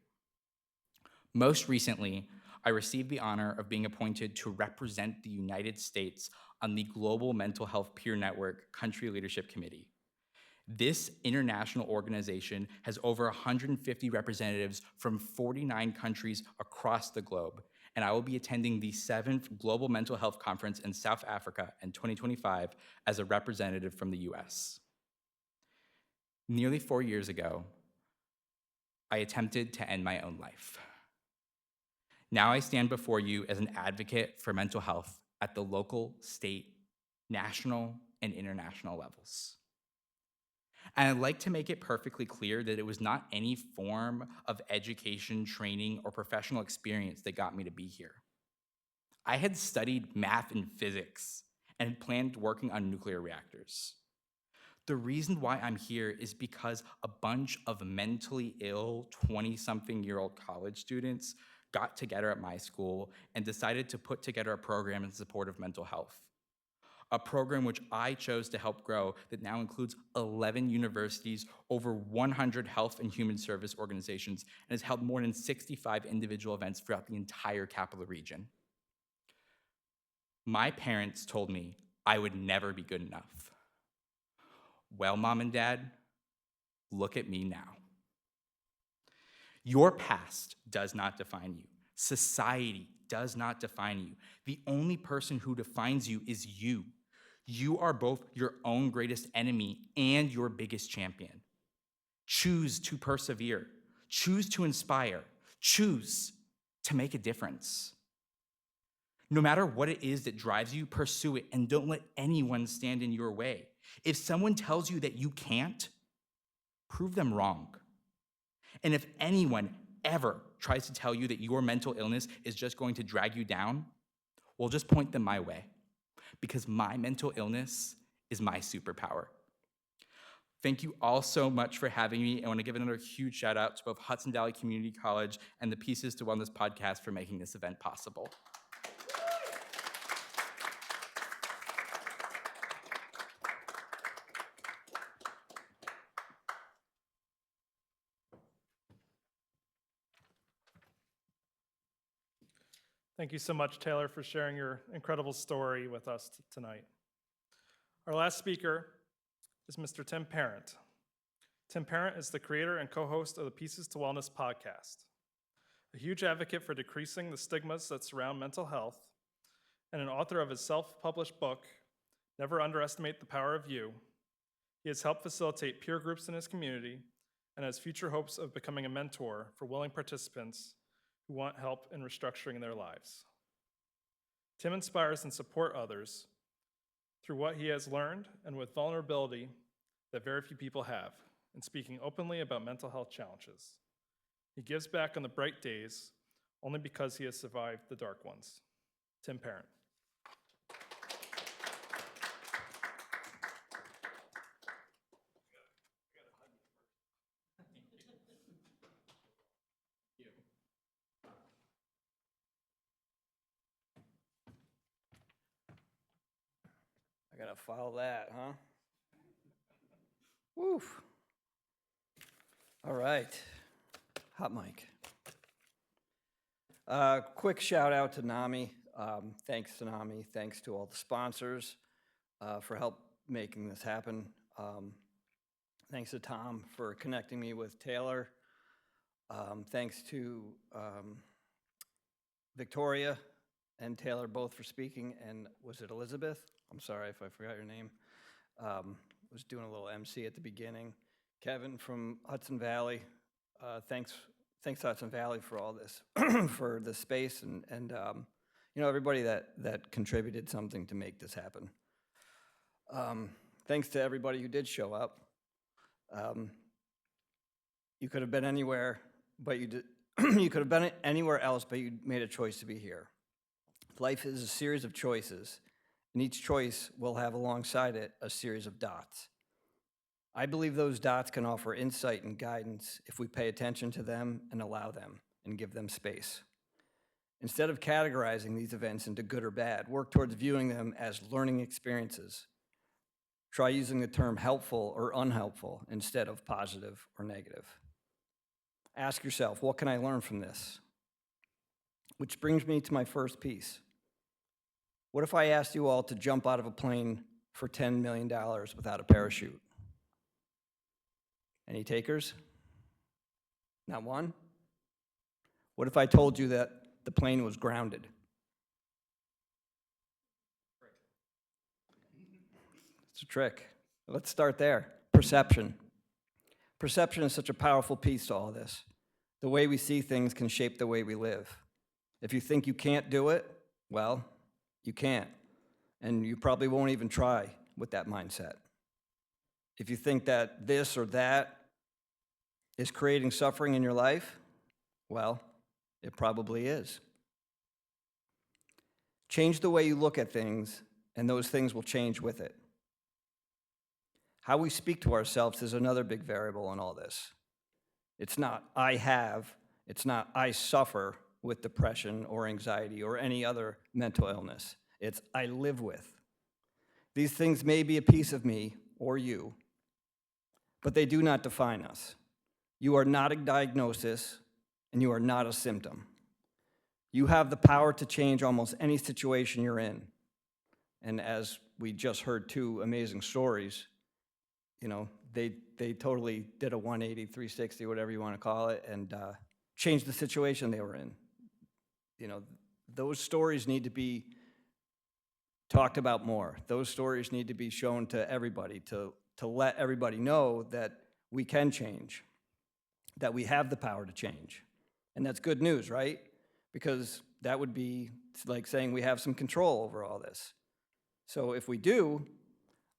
Most recently, I received the honor of being appointed to represent the United States on the Global Mental Health Peer Network Country Leadership Committee. This international organization has over 150 representatives from 49 countries across the globe, and I will be attending the 7th Global Mental Health Conference in South Africa in 2025 as a representative from the US. Nearly 4 years ago, I attempted to end my own life. Now I stand before you as an advocate for mental health at the local, state, national, and international levels. And I'd like to make it perfectly clear that it was not any form of education, training, or professional experience that got me to be here. I had studied math and physics and had planned working on nuclear reactors. The reason why I'm here is because a bunch of mentally ill 20-something-year-old college students got together at my school and decided to put together a program in support of mental health. A program which I chose to help grow that now includes 11 universities, over 100 health and human service organizations, and has held more than 65 individual events throughout the entire Capital Region. My parents told me I would never be good enough. Well, Mom and Dad, look at me now. Your past does not define you. Society does not define you. The only person who defines you is you. You are both your own greatest enemy and your biggest champion. Choose to persevere. Choose to inspire. Choose to make a difference. No matter what it is that drives you, pursue it, and don't let anyone stand in your way. If someone tells you that you can't, prove them wrong. And if anyone ever tries to tell you that your mental illness is just going to drag you down, well, just point them my way, because my mental illness is my superpower. Thank you all so much for having me. I want to give another huge shout out to both Hudson Valley Community College and the Pieces to Wellness podcast for making this event possible. Thank you so much, Taylor, for sharing your incredible story with us tonight. Our last speaker is Mr. Tim Parent. Tim Parent is the creator and co-host of the Pieces to Wellness podcast, a huge advocate for decreasing the stigmas that surround mental health, and an author of his self-published book, Never Underestimate the Power of You. He has helped facilitate peer groups in his community and has future hopes of becoming a mentor for willing participants who want help in restructuring their lives. Tim inspires and supports others through what he has learned and with vulnerability that very few people have, in speaking openly about mental health challenges. He gives back on the bright days only because he has survived the dark ones. Tim Parent. I gotta file that, huh? Woof. All right, hot mic. Quick shout out to NAMI. Thanks to NAMI, thanks to all the sponsors for help making this happen. Thanks to Tom for connecting me with Taylor. Thanks to Victoria and Taylor both for speaking, and was it Elizabeth? I'm sorry if I forgot your name. Was doing a little MC at the beginning. Kevin from Hudson Valley. Thanks to Hudson Valley for all this, for the space, and you know, everybody that contributed something to make this happen. Thanks to everybody who did show up. You could have been anywhere, but you did. You could have been anywhere else, but you made a choice to be here. Life is a series of choices, and each choice will have alongside it a series of dots. I believe those dots can offer insight and guidance if we pay attention to them and allow them and give them space. Instead of categorizing these events into good or bad, work towards viewing them as learning experiences. Try using the term helpful or unhelpful instead of positive or negative. Ask yourself, what can I learn from this? Which brings me to my first piece. What if I asked you all to jump out of a plane for $10 million without a parachute? Any takers? Not one? What if I told you that the plane was grounded? It's a trick. Let's start there. Perception. Perception is such a powerful piece to all this. The way we see things can shape the way we live. If you think you can't do it, well, you can't. And you probably won't even try with that mindset. If you think that this or that is creating suffering in your life, well, it probably is. Change the way you look at things, and those things will change with it. How we speak to ourselves is another big variable in all this. It's not I have, it's not I suffer with depression or anxiety or any other mental illness. It's I live with. These things may be a piece of me or you, but they do not define us. You are not a diagnosis, and you are not a symptom. You have the power to change almost any situation you're in. And as we just heard two amazing stories, you know, they totally did a 180, 360, whatever you want to call it, and changed the situation they were in. You know, those stories need to be talked about more. Those stories need to be shown to everybody, to let everybody know that we can change, that we have the power to change. And that's good news, right? Because that would be like saying we have some control over all this. So if we do,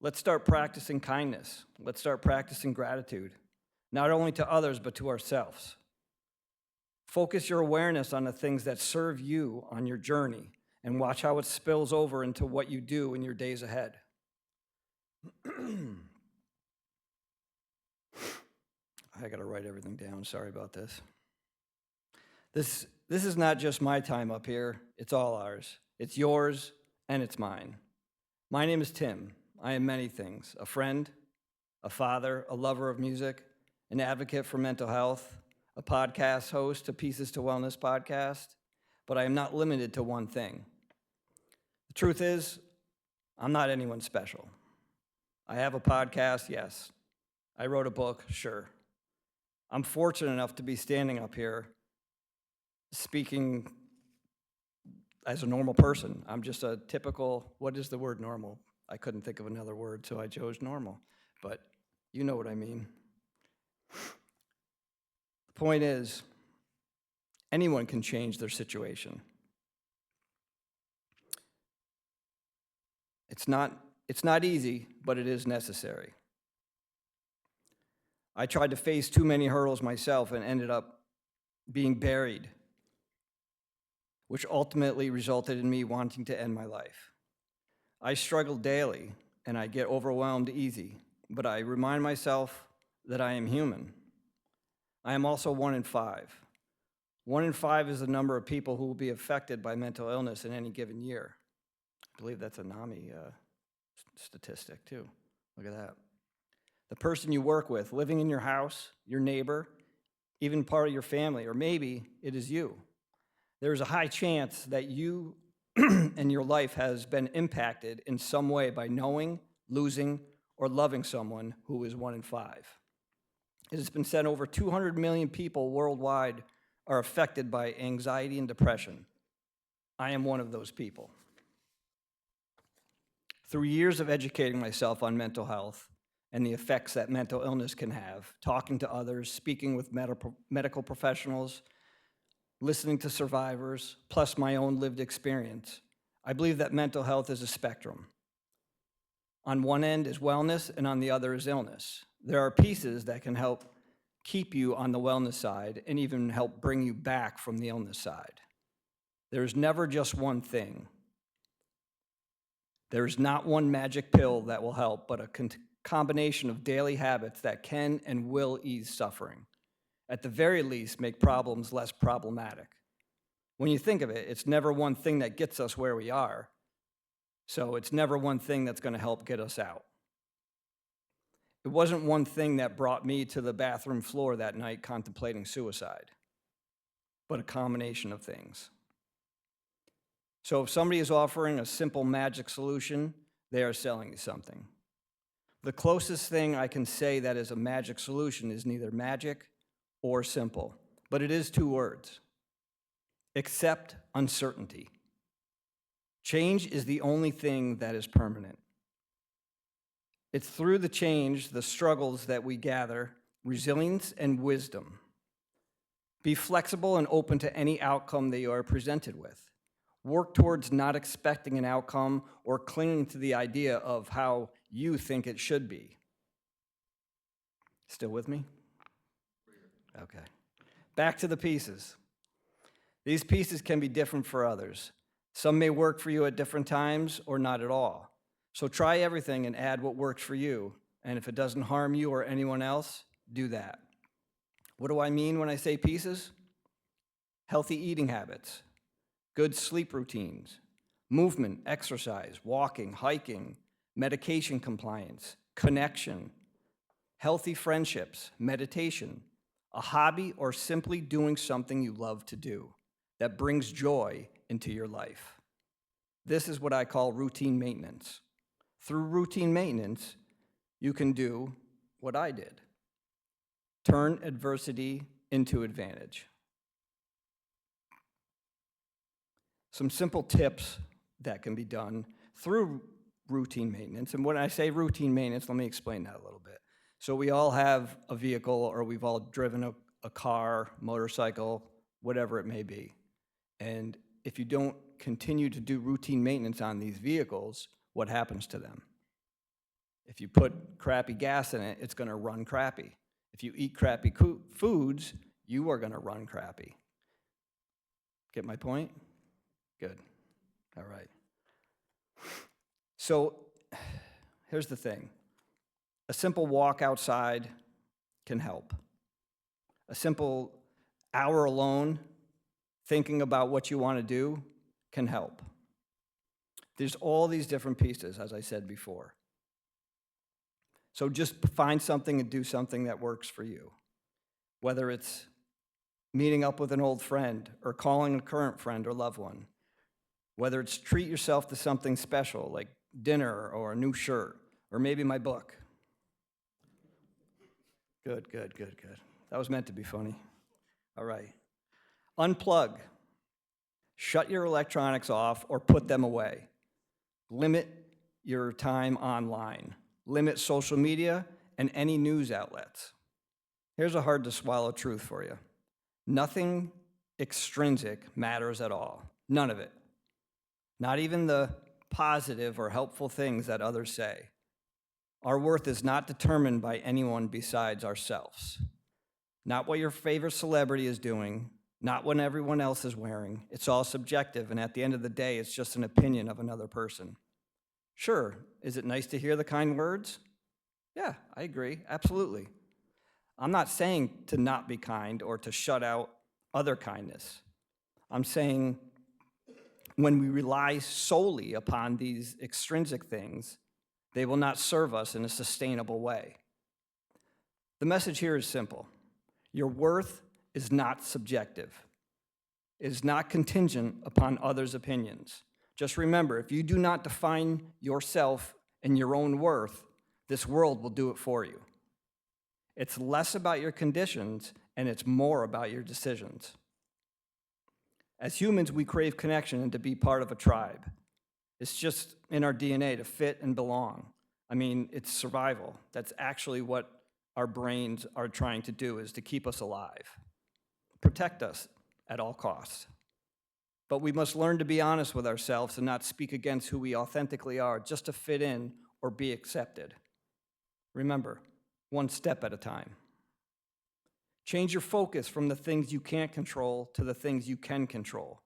let's start practicing kindness. Let's start practicing gratitude, not only to others, but to ourselves. Focus your awareness on the things that serve you on your journey and watch how it spills over into what you do in your days ahead. I gotta write everything down, sorry about this. This is not just my time up here, it's all ours. It's yours and it's mine. My name is Tim. I am many things: a friend, a father, a lover of music, an advocate for mental health, a podcast host, a Pieces to Wellness podcast, but I am not limited to one thing. The truth is, I'm not anyone special. I have a podcast, yes. I wrote a book, sure. I'm fortunate enough to be standing up here speaking as a normal person. I'm just a typical, what is the word normal? I couldn't think of another word, so I chose normal. But you know what I mean. The point is, anyone can change their situation. It's not easy, but it is necessary. I tried to face too many hurdles myself and ended up being buried, which ultimately resulted in me wanting to end my life. I struggle daily, and I get overwhelmed easy, but I remind myself that I am human. I am also 1 in 5. 1 in 5 is the number of people who will be affected by mental illness in any given year. I believe that's a NAMI statistic, too. Look at that. The person you work with, living in your house, your neighbor, even part of your family, or maybe it is you. There's a high chance that you and your life has been impacted in some way by knowing, losing, or loving someone who is 1 in 5. It has been said over 200 million people worldwide are affected by anxiety and depression. I am one of those people. Through years of educating myself on mental health and the effects that mental illness can have, talking to others, speaking with medical professionals, listening to survivors, plus my own lived experience, I believe that mental health is a spectrum. On one end is wellness, and on the other is illness. There are pieces that can help keep you on the wellness side and even help bring you back from the illness side. There's never just one thing. There's not one magic pill that will help, but a combination of daily habits that can and will ease suffering. At the very least, make problems less problematic. When you think of it, it's never one thing that gets us where we are, so it's never one thing that's going to help get us out. It wasn't one thing that brought me to the bathroom floor that night contemplating suicide, but a combination of things. So if somebody is offering a simple magic solution, they are selling you something. The closest thing I can say that is a magic solution is neither magic or simple, but it is 2 words: accept uncertainty. Change is the only thing that is permanent. It's through the change, the struggles that we gather, resilience and wisdom. Be flexible and open to any outcome that you are presented with. Work towards not expecting an outcome or clinging to the idea of how you think it should be. Still with me? Okay. Back to the pieces. These pieces can be different for others. Some may work for you at different times or not at all. So try everything and add what works for you. And if it doesn't harm you or anyone else, do that. What do I mean when I say pieces? Healthy eating habits, good sleep routines, movement, exercise, walking, hiking, medication compliance, connection, healthy friendships, meditation, a hobby, or simply doing something you love to do that brings joy into your life. This is what I call routine maintenance. Through routine maintenance, you can do what I did: turn adversity into advantage. Some simple tips that can be done through routine maintenance. And when I say routine maintenance, let me explain that a little bit. So we all have a vehicle, or we've all driven a car, motorcycle, whatever it may be. And if you don't continue to do routine maintenance on these vehicles, what happens to them? If you put crappy gas in it, it's going to run crappy. If you eat crappy foods, you are going to run crappy. Get my point? Good. All right. So here's the thing. A simple walk outside can help. A simple hour alone thinking about what you want to do can help. There's all these different pieces, as I said before. So just find something and do something that works for you. Whether it's meeting up with an old friend or calling a current friend or loved one. Whether it's treat yourself to something special like dinner or a new shirt, Or maybe my book. Good. That was meant to be funny. All right. Unplug. Shut your electronics off or put them away. Limit your time online. Limit social media and any news outlets. Here's a hard to swallow truth for you. Nothing extrinsic matters at all. None of it. Not even the positive or helpful things that others say. Our worth is not determined by anyone besides ourselves. Not what your favorite celebrity is doing, not what everyone else is wearing. It's all subjective, and at the end of the day, it's just an opinion of another person. Sure, is it nice to hear the kind words? Yeah, I agree, absolutely. I'm not saying to not be kind or to shut out other kindness. I'm saying when we rely solely upon these extrinsic things, they will not serve us in a sustainable way. The message here is simple. Your worth is not subjective. It is not contingent upon others' opinions. Just remember, if you do not define yourself and your own worth, this world will do it for you. It's less about your conditions, and it's more about your decisions. As humans, we crave connection and to be part of a tribe. It's just in our DNA to fit and belong. I mean, it's survival. That's actually what our brains are trying to do, is to keep us alive, protect us at all costs. But we must learn to be honest with ourselves and not speak against who we authentically are just to fit in or be accepted. Remember, one step at a time. Change your focus from the things you can't control to the things you can control.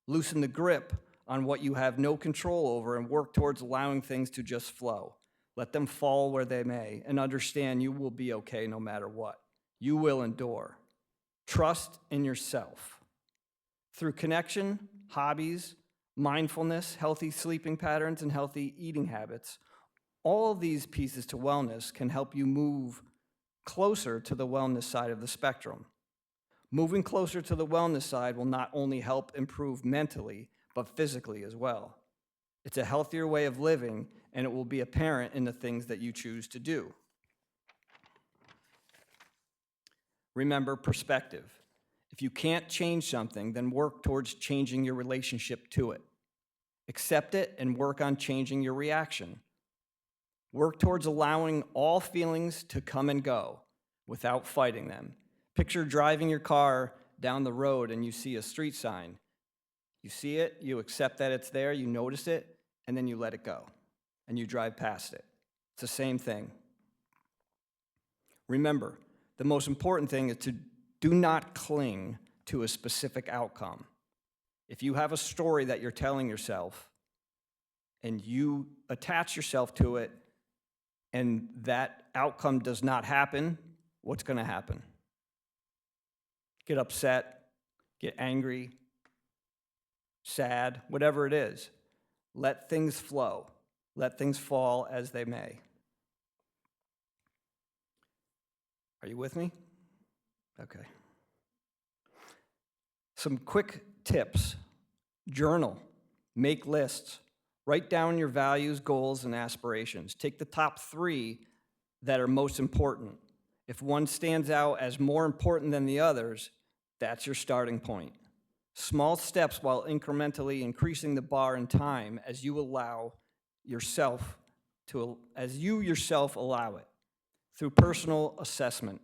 Loosen the grip on what you have no control over and work towards allowing things to just flow. Let them fall where they may, and understand you will be okay no matter what. You will endure. Trust in yourself. Through connection, hobbies, mindfulness, healthy sleeping patterns, and healthy eating habits, all of these pieces to wellness can help you move closer to the wellness side of the spectrum. Moving closer to the wellness side will not only help improve mentally, but physically as well. It's a healthier way of living, and it will be apparent in the things that you choose to do. Remember perspective. If you can't change something, then work towards changing your relationship to it. Accept it and work on changing your reaction. Work towards allowing all feelings to come and go without fighting them. Picture driving your car down the road and you see a street sign. You see it, you accept that it's there, you notice it, and then you let it go, and you drive past it. It's the same thing. Remember, the most important thing is to do not cling to a specific outcome. If you have a story that you're telling yourself, and you attach yourself to it, and that outcome does not happen, what's going to happen? Get upset, get angry, sad, whatever it is. Let things flow. Let things fall as they may. Are you with me? Okay. Some quick tips. Journal. Make lists. Write down your values, goals, and aspirations. Take the top 3 that are most important. If one stands out as more important than the others, that's your starting point. Small steps while incrementally increasing the bar in time as you yourself allow it. Through personal assessment.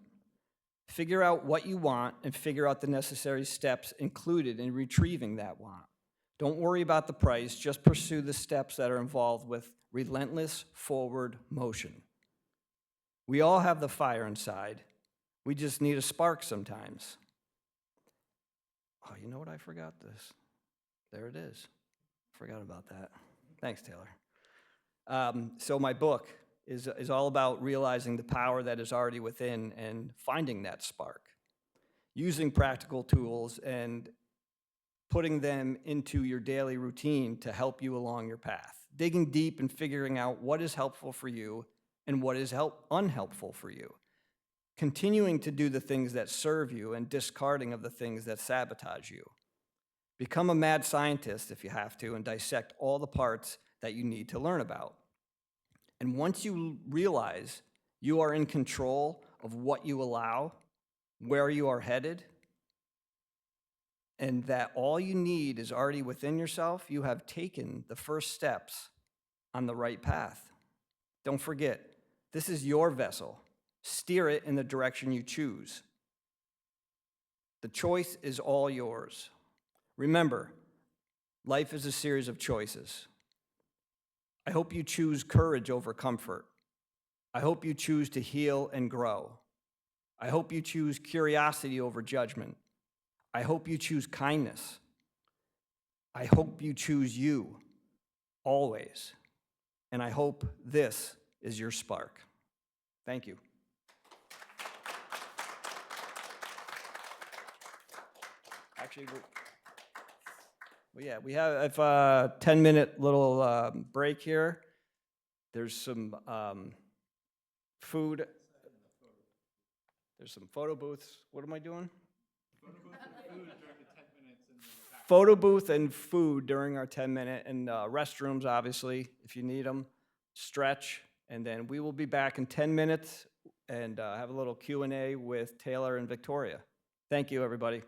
Figure out what you want and figure out the necessary steps included in retrieving that want. Don't worry about the price, just pursue the steps that are involved with relentless forward motion. We all have the fire inside. We just need a spark sometimes. Oh, you know what? I forgot this. There it is. Forgot about that. Thanks, Taylor. So my book is all about realizing the power that is already within and finding that spark, using practical tools and putting them into your daily routine to help you along your path, digging deep and figuring out what is helpful for you and what is unhelpful for you, continuing to do the things that serve you and discarding of the things that sabotage you. Become a mad scientist if you have to and dissect all the parts that you need to learn about. And once you realize you are in control of what you allow, where you are headed, and that all you need is already within yourself, you have taken the first steps on the right path. Don't forget, this is your vessel. Steer it in the direction you choose. The choice is all yours. Remember, life is a series of choices. I hope you choose courage over comfort. I hope you choose to heal and grow. I hope you choose curiosity over judgment. I hope you choose kindness. I hope you choose you, always. And I hope this is your spark. Thank you. Actually, we have a 10-minute little break here. There's some food. There's some photo booths. What am I doing? Photo booth and food during our 10-minute, and restrooms, obviously, if you need them. Stretch, and then we will be back in 10 minutes and have a little Q&A with Taylor and Victoria. Thank you, everybody.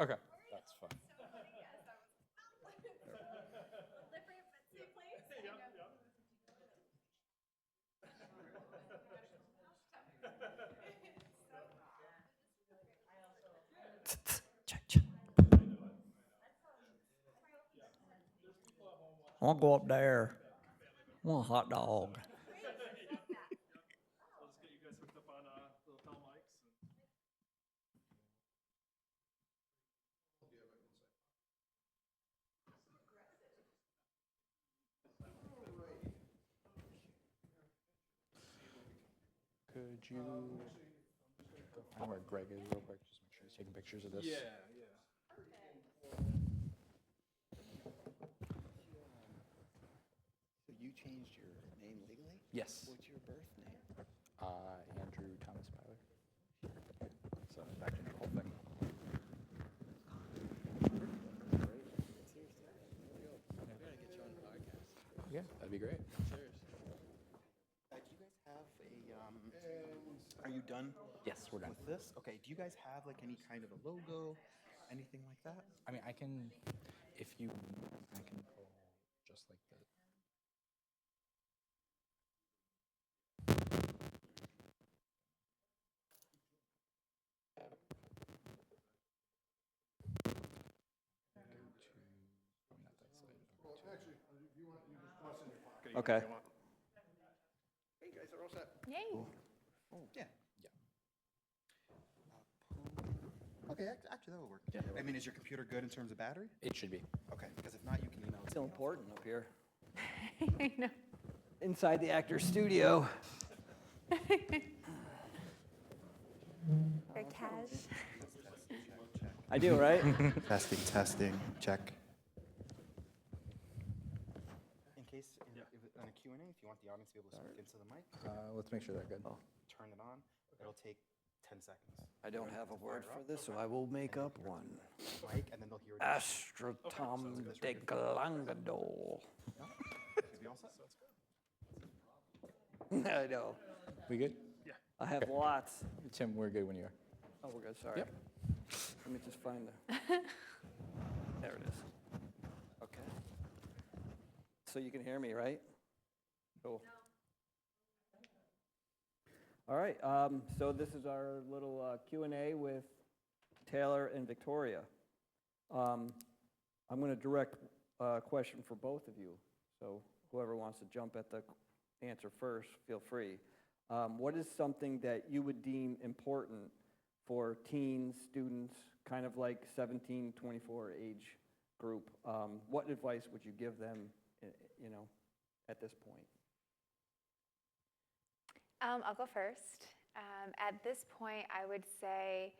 Okay. That's fine. Check, check. I'll go up there. I want a hot dog. I'll just get you guys hooked up on the lapel mics. Could you find where Greg is real quick? Just make sure he's taking pictures of this. Yeah. So you changed your name legally? Yes. What's your birth name? Andrew Thomas Byler. So back to the whole thing. Yeah, that'd be great. Cheers. Do you guys have a, are you done Yes, we're done. with this? Okay, do you guys have like any kind of a logo, anything like that? I mean, I can, if you, I can pull just like the. Okay. Hey, you guys are all set? Yay. Yeah. Yeah. Okay, actually that will work. Yeah. I mean, is your computer good in terms of battery? It should be. Okay, because if not, you can email it. Still important up here. I know. Inside the actor's studio. Very cash. I do, right? Testing, check. In case, on a Q&A, if you want the audience to be able to speak into the mic, Let's make sure they're good. turn it on. It'll take 10 seconds. I don't have a word for this, so I will make up one. Mic, and then they'll hear it. Astratum de Glangadol. Is we all set? I know. We good? I have lots. Tim, we're good when you are. Oh, we're good, sorry. Yep. Let me just find the, there it is. Okay. So you can hear me, right? Cool. All right, so this is our little Q&A with Taylor and Victoria. I'm going to direct a question for both of you, so whoever wants to jump at the answer first, feel free. What is something that you would deem important for teens, students, kind of like 17, 24 age group? What advice would you give them, at this point? I'll go first. At this point, I would say,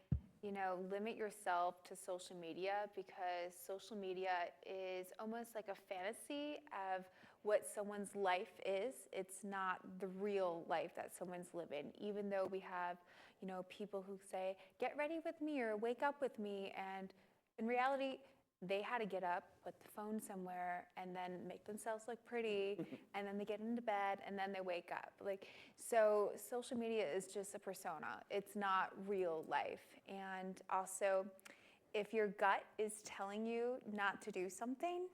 limit yourself to social media, because social media is almost like a fantasy of what someone's life is. It's not the real life that someone's living, even though we have, people who say, get ready with me or wake up with me. And in reality, they had to get up, put the phone somewhere, and then make themselves look pretty, and then they get into bed, and then they wake up. So social media is just a persona. It's not real life. And also, if your gut is telling you not to do something,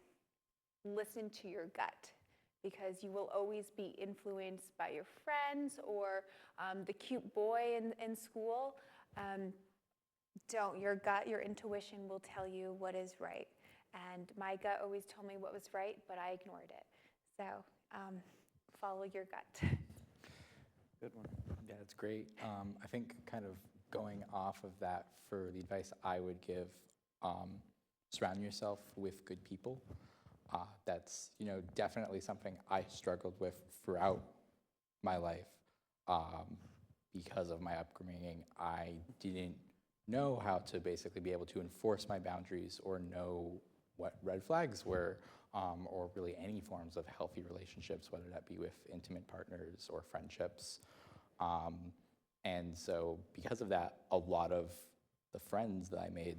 listen to your gut, because you will always be influenced by your friends or the cute boy in school. Your gut, your intuition will tell you what is right. And my gut always told me what was right, but I ignored it. So follow your gut. Good one. Yeah, it's great. I think kind of going off of that, for the advice I would give, surround yourself with good people. That's definitely something I struggled with throughout my life. Because of my upbringing, I didn't know how to basically be able to enforce my boundaries or know what red flags were, or really any forms of healthy relationships, whether that be with intimate partners or friendships. And so because of that, a lot of the friends that I made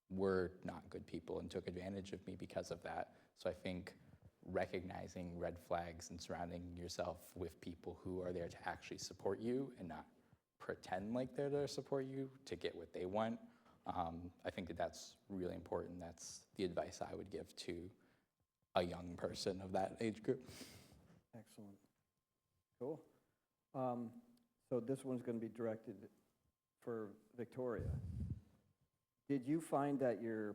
were not good people and took advantage of me because of that. So I think recognizing red flags and surrounding yourself with people who are there to actually support you and not pretend like they're there to support you to get what they want, I think that's really important. That's the advice I would give to a young person of that age group. Excellent. Cool. So this one's going to be directed for Victoria. Did you find that your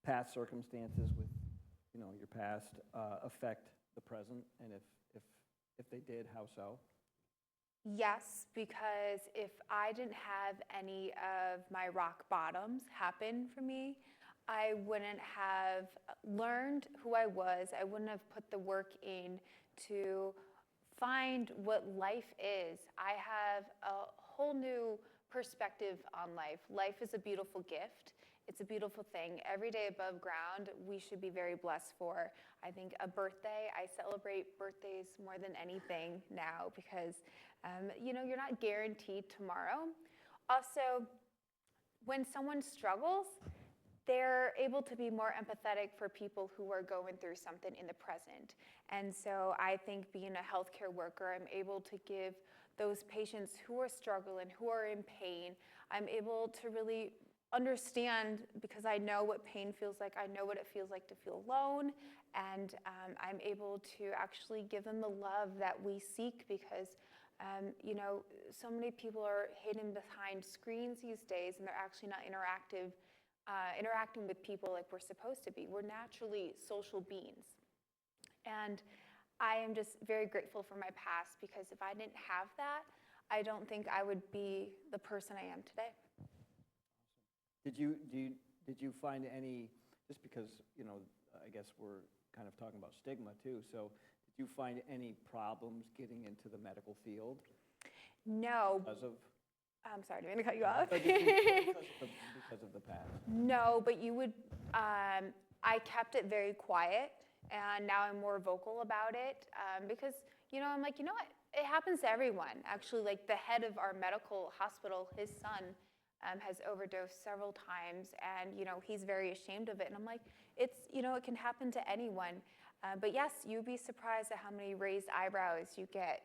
past circumstances with, your past affect the present? And if they did, how so? Yes, because if I didn't have any of my rock bottoms happen for me, I wouldn't have learned who I was. I wouldn't have put the work in to find what life is. I have a whole new perspective on life. Life is a beautiful gift. It's a beautiful thing. Every day above ground, we should be very blessed for. I think a birthday, I celebrate birthdays more than anything now because, you're not guaranteed tomorrow. Also, when someone struggles, they're able to be more empathetic for people who are going through something in the present. And so I think being a healthcare worker, I'm able to give those patients who are struggling, who are in pain, I'm able to really understand, because I know what pain feels like. I know what it feels like to feel alone, and I'm able to actually give them the love that we seek, because so many people are hidden behind screens these days, and they're actually not interacting with people like we're supposed to be. We're naturally social beings, and I am just very grateful for my past, because if I didn't have that, I don't think I would be the person I am today. Did you find any, just because, I guess we're kind of talking about stigma too, so did you find any problems getting into the medical field? No. Because of? I'm sorry, I didn't mean to cut you off. Because of the past? No, but you would, I kept it very quiet, and now I'm more vocal about it, because, I'm like, what? It happens to everyone. Actually, like the head of our medical hospital, his son has overdosed several times, and, he's very ashamed of it. And I'm like, it can happen to anyone. But yes, you'd be surprised at how many raised eyebrows you get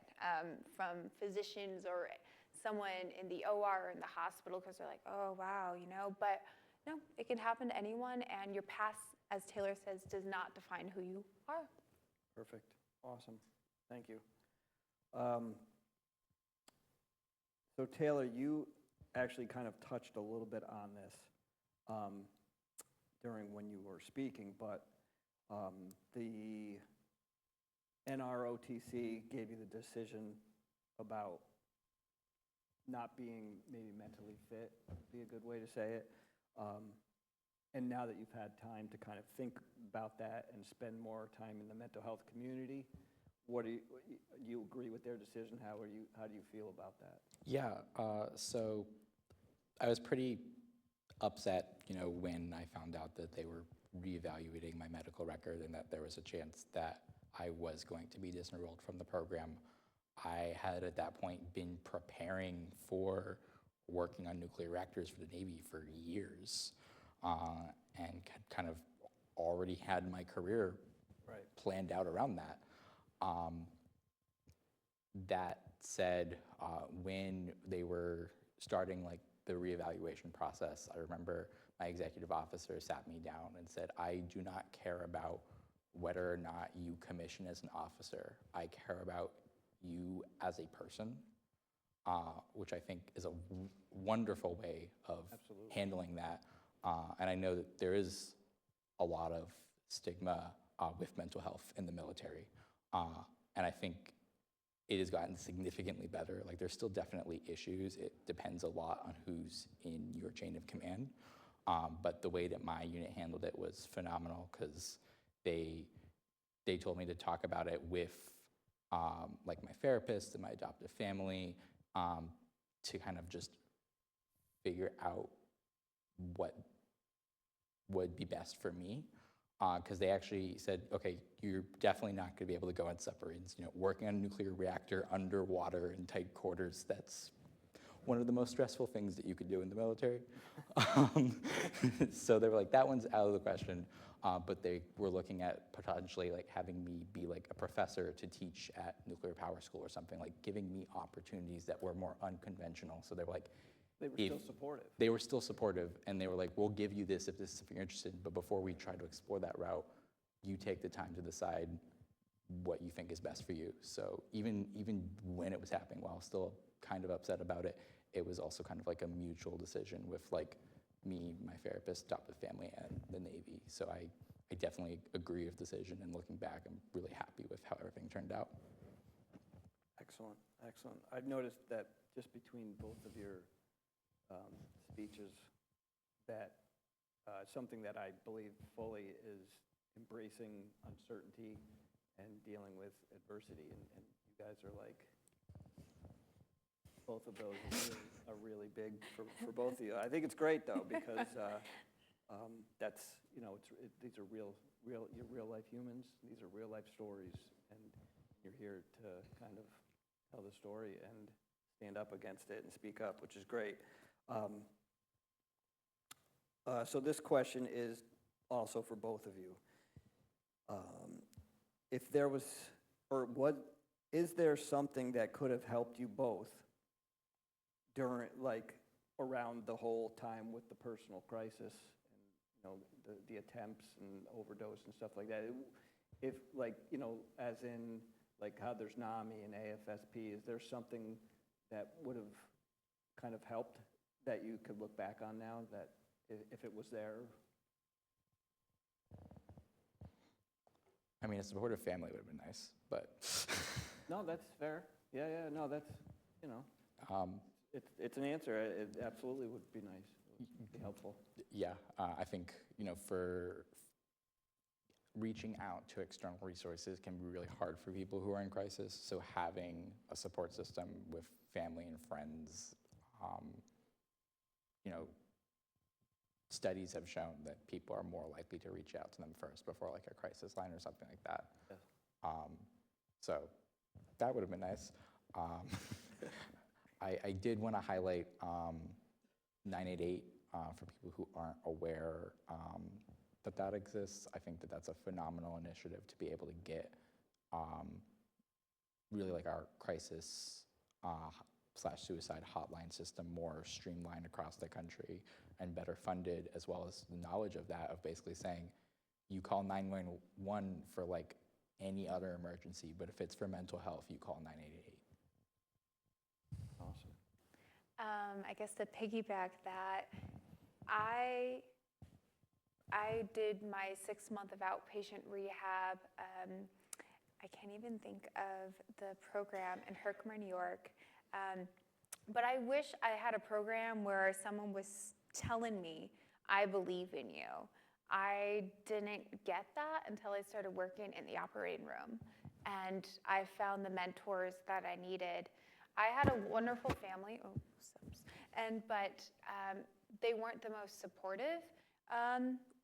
from physicians or someone in the OR or in the hospital, because they're like, oh, wow, But no, it can happen to anyone, and your past, as Taylor says, does not define who you are. Perfect. Awesome. Thank you. So Taylor, you actually kind of touched a little bit on this during when you were speaking, but the NROTC gave you the decision about not being maybe mentally fit, would be a good way to say it. And now that you've had time to kind of think about that and spend more time in the mental health community, do you agree with their decision? How do you feel about that? Yeah, so I was pretty upset, when I found out that they were reevaluating my medical record and that there was a chance that I was going to be disenrolled from the program. I had at that point been preparing for working on nuclear reactors for the Navy for years, and had kind of already had my career planned out around that. That said, when they were starting like the reevaluation process, I remember my executive officer sat me down and said, I do not care about whether or not you commission as an officer. I care about you as a person, which I think is a wonderful way of handling that. And I know that there is a lot of stigma with mental health in the military. And I think it has gotten significantly better. Like, there's still definitely issues. It depends a lot on who's in your chain of command. But the way that my unit handled it was phenomenal, because they told me to talk about it with like my therapist and my adoptive family, to kind of just figure out what would be best for me. Because they actually said, okay, you're definitely not going to be able to go on submarines. You know, working on a nuclear reactor underwater in tight quarters, that's one of the most stressful things that you could do in the military. So they were like, that one's out of the question. But they were looking at potentially like having me be like a professor to teach at nuclear power school or something, like giving me opportunities that were more unconventional. So they were like, They were still supportive. They were still supportive, and they were like, we'll give you this if this is something you're interested in, but before we try to explore that route, you take the time to decide what you think is best for you. So even when it was happening, while still kind of upset about it, it was also kind of like a mutual decision with like me, my therapist, adoptive family, and the Navy. So I definitely agree with the decision, and looking back, I'm really happy with how everything turned out. Excellent, excellent. I've noticed that just between both of your speeches, that something that I believe fully is embracing uncertainty and dealing with adversity, and you guys are like, both of those are really big for both of you. I think it's great though, because that's, you know, these are real life humans. These are real life stories, and you're here to kind of tell the story and stand up against it and speak up, which is great. So this question is also for both of you. If there was, or is there something that could have helped you both during, like, around the whole time with the personal crisis and, you know, the attempts and overdose and stuff like that? If, like, you know, as in, like, how there's NAMI and AFSP, is there something that would have kind of helped that you could look back on now, that if it was there? I mean, a supportive family would have been nice, but. No, that's fair. Yeah, no, that's, you know, it's an answer. It absolutely would be nice. It would be helpful. Yeah, I think, you know, for reaching out to external resources can be really hard for people who are in crisis. So having a support system with family and friends, you know, studies have shown that people are more likely to reach out to them first before like a crisis line or something like that. Yeah. So that would have been nice. I did want to highlight 988 for people who aren't aware that exists. I think that that's a phenomenal initiative to be able to get really like our crisis / suicide hotline system more streamlined across the country and better funded, as well as the knowledge of that, of basically saying, you call 911 for like any other emergency, but if it's for mental health, you call 988. Awesome. I guess to piggyback that, I did my 6 month of outpatient rehab. I can't even think of the program in Herkimer, New York. But I wish I had a program where someone was telling me, I believe in you. I didn't get that until I started working in the operating room. And I found the mentors that I needed. I had a wonderful family, but they weren't the most supportive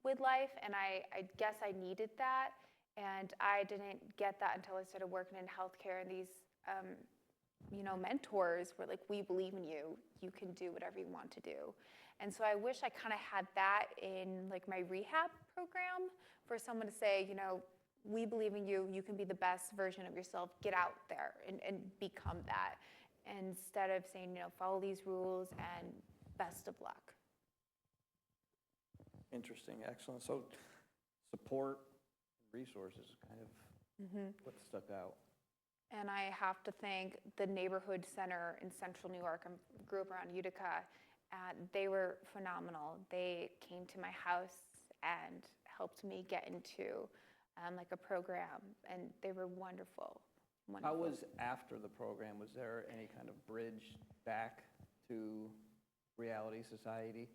with life, and I guess I needed that. And I didn't get that until I started working in healthcare, and these, mentors were like, we believe in you. You can do whatever you want to do. And so I wish I kind of had that in like my rehab program, for someone to say, we believe in you. You can be the best version of yourself. Get out there and become that. Instead of saying, follow these rules and best of luck. Interesting, excellent. So support, resources, kind of what stuck out. And I have to thank the neighborhood center in central New York. I grew up around Utica. They were phenomenal. They came to my house and helped me get into like a program, and they were wonderful. How was after the program? Was there any kind of bridge back to reality society?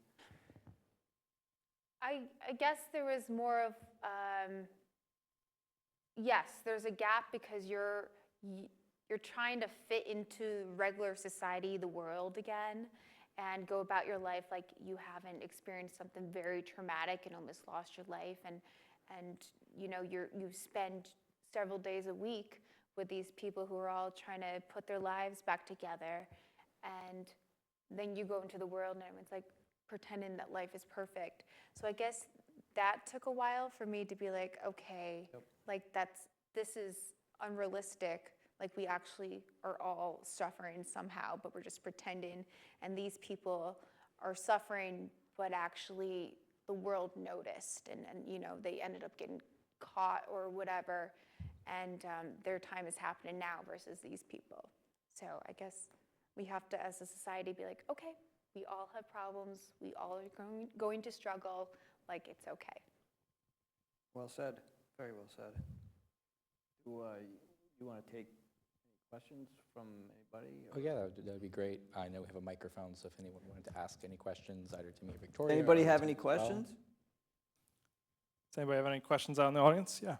I guess there was more of, yes, there's a gap because you're trying to fit into regular society, the world again, and go about your life like you haven't experienced something very traumatic and almost lost your life, and you spend several days a week with these people who are all trying to put their lives back together, and then you go into the world and everyone's like pretending that life is perfect. So I guess that took a while for me to be like, okay, like this is unrealistic. Like we actually are all suffering somehow, but we're just pretending. And these people are suffering, but actually the world noticed, and they ended up getting caught or whatever. And their time is happening now versus these people. So I guess we have to, as a society, be like, okay, we all have problems. We all are going to struggle. Like, it's okay. Well said. Very well said. Do you want to take any questions from anybody? Oh yeah, that would be great. I know we have a microphone, so if anyone wanted to ask any questions, either to me or Victoria. Anybody or have to any me as well. questions? Does anybody have any questions out in the audience? Yeah.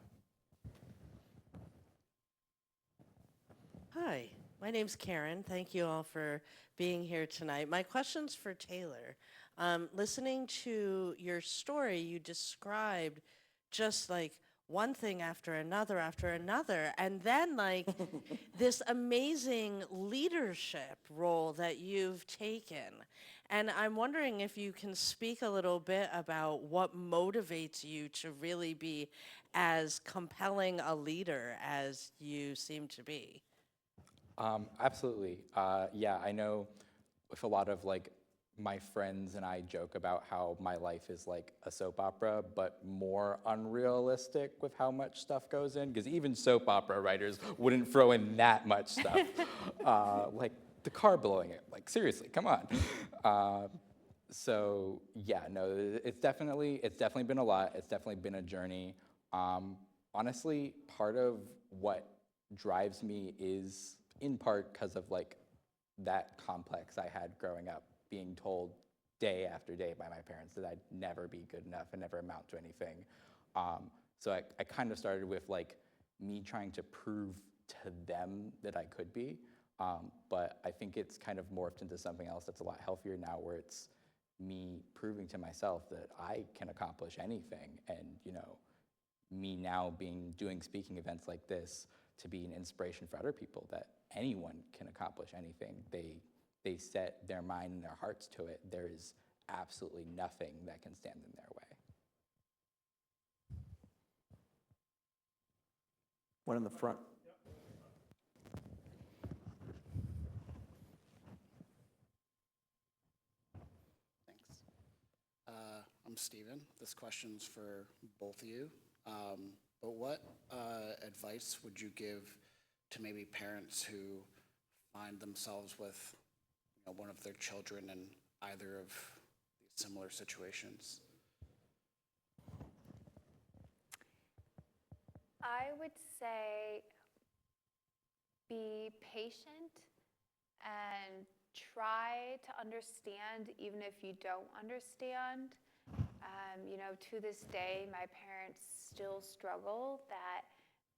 Hi, my name's Karen. Thank you all for being here tonight. My question's for Taylor. Listening to your story, you described just like one thing after another, and then like this amazing leadership role that you've taken. And I'm wondering if you can speak a little bit about what motivates you to really be as compelling a leader as you seem to be. Absolutely. Yeah, I know with a lot of like my friends and I joke about how my life is like a soap opera, but more unrealistic with how much stuff goes in, because even soap opera writers wouldn't throw in that much stuff. Like the car blowing it, like seriously, come on. So yeah, no, it's definitely been a lot. It's definitely been a journey. Honestly, part of what drives me is in part because of like that complex I had growing up, being told day after day by my parents that I'd never be good enough and never amount to anything. So I kind of started with like me trying to prove to them that I could be, but I think it's kind of morphed into something else that's a lot healthier now, where it's me proving to myself that I can accomplish anything, and me now doing speaking events like this to be an inspiration for other people, that anyone can accomplish anything. They set their mind and their hearts to it. There is absolutely nothing that can stand in their way. One in the front. Thanks. I'm Steven. This question's for both of you. But what advice would you give to maybe parents who find themselves with one of their children in either of these similar situations? I would say be patient and try to understand even if you don't understand. To this day, my parents still struggle that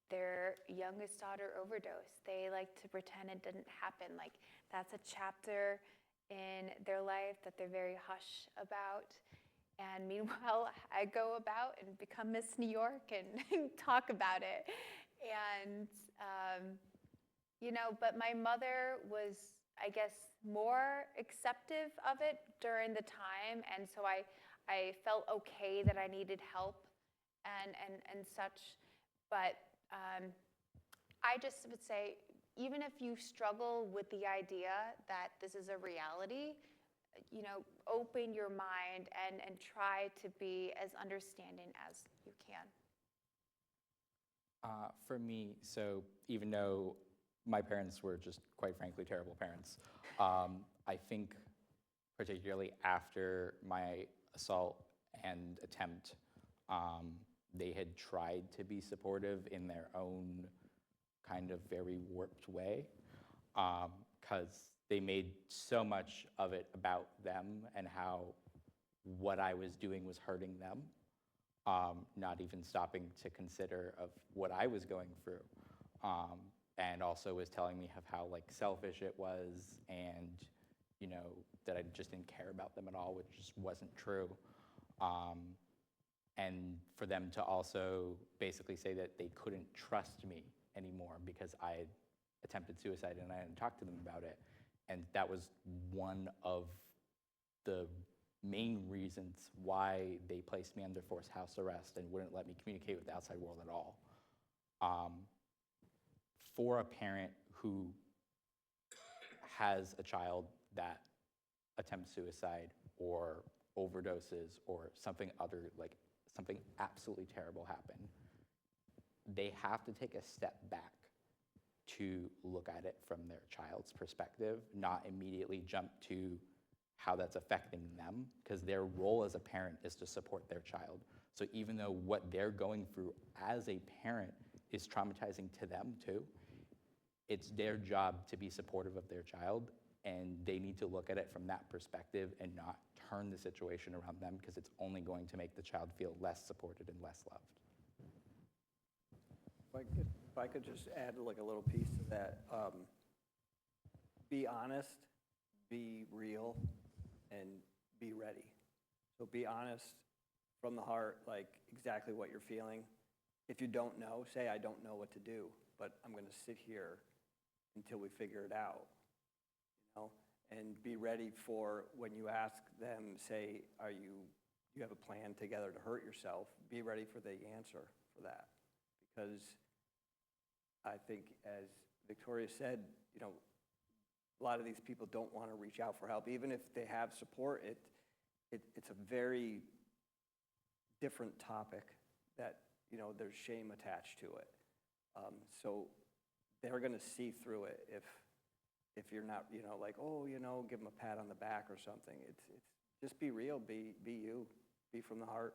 their youngest daughter overdosed. They like to pretend it didn't happen. Like that's a chapter in their life that they're very hush about. And meanwhile, I go about and become Miss New York and talk about it. And, but my mother was, I guess, more acceptive of it during the time. And so I felt okay that I needed help and such. But I just would say, even if you struggle with the idea that this is a reality, open your mind and try to be as understanding as you can. For me, so even though my parents were just, quite frankly, terrible parents, I think particularly after my assault and attempt, they had tried to be supportive in their own kind of very warped way, because they made so much of it about them and how what I was doing was hurting them, not even stopping to consider of what I was going through, and also was telling me of how like selfish it was, and that I just didn't care about them at all, which just wasn't true. And for them to also basically say that they couldn't trust me anymore because I had attempted suicide and I hadn't talked to them about it. And that was one of the main reasons why they placed me under forced house arrest and wouldn't let me communicate with the outside world at all. For a parent who has a child that attempts suicide or overdoses or something absolutely terrible happen, they have to take a step back to look at it from their child's perspective, not immediately jump to how that's affecting them, because their role as a parent is to support their child. So even though what they're going through as a parent is traumatizing to them too, it's their job to be supportive of their child, and they need to look at it from that perspective and not turn the situation around them, because it's only going to make the child feel less supported and less loved. If I could just add like a little piece to that, be honest, be real, and be ready. So be honest from the heart, like exactly what you're feeling. If you don't know, say, I don't know what to do, but I'm going to sit here until we figure it out, and be ready for when you ask them, say, you have a plan together to hurt yourself, be ready for the answer for that. Because I think, as Victoria said, a lot of these people don't want to reach out for help. Even if they have support, it's a very different topic that, there's shame attached to it. So they're going to see through it if you're not, like, oh, give them a pat on the back or something. It's just be real, be you, be from the heart.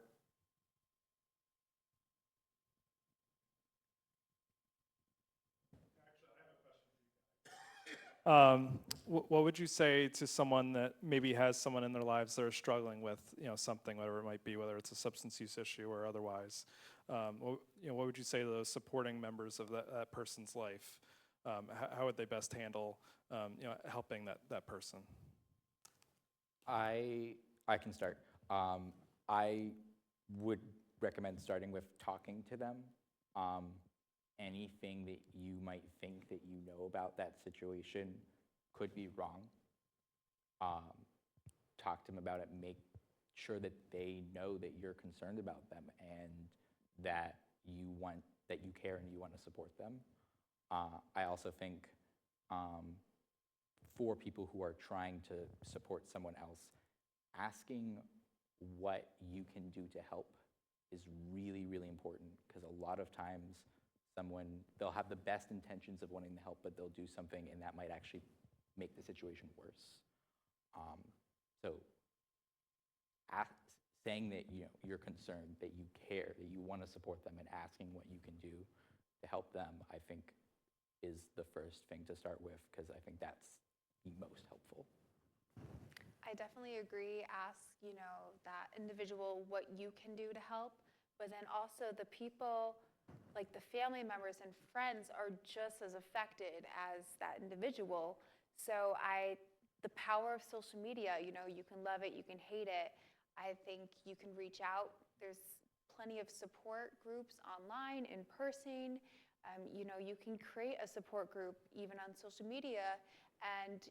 What would you say to someone that maybe has someone in their lives that are struggling with, something, whatever it might be, whether it's a substance use issue or otherwise? What would you say to those supporting members of that person's life? How would they best handle, helping that person? I can start. I would recommend starting with talking to them. Anything that you might think that you know about that situation could be wrong. Talk to them about it. Make sure that they know that you're concerned about them and that you care and you want to support them. I also think for people who are trying to support someone else, asking what you can do to help is really, really important, because a lot of times they'll have the best intentions of wanting to help, but they'll do something and that might actually make the situation worse. So saying that you're concerned, that you care, that you want to support them, and asking what you can do to help them, I think is the first thing to start with, because I think that's the most helpful. I definitely agree. Ask, that individual what you can do to help, but then also the people, like the family members and friends, are just as affected as that individual. So the power of social media, you can love it, you can hate it. I think you can reach out. There's plenty of support groups online, in person. You can create a support group even on social media. And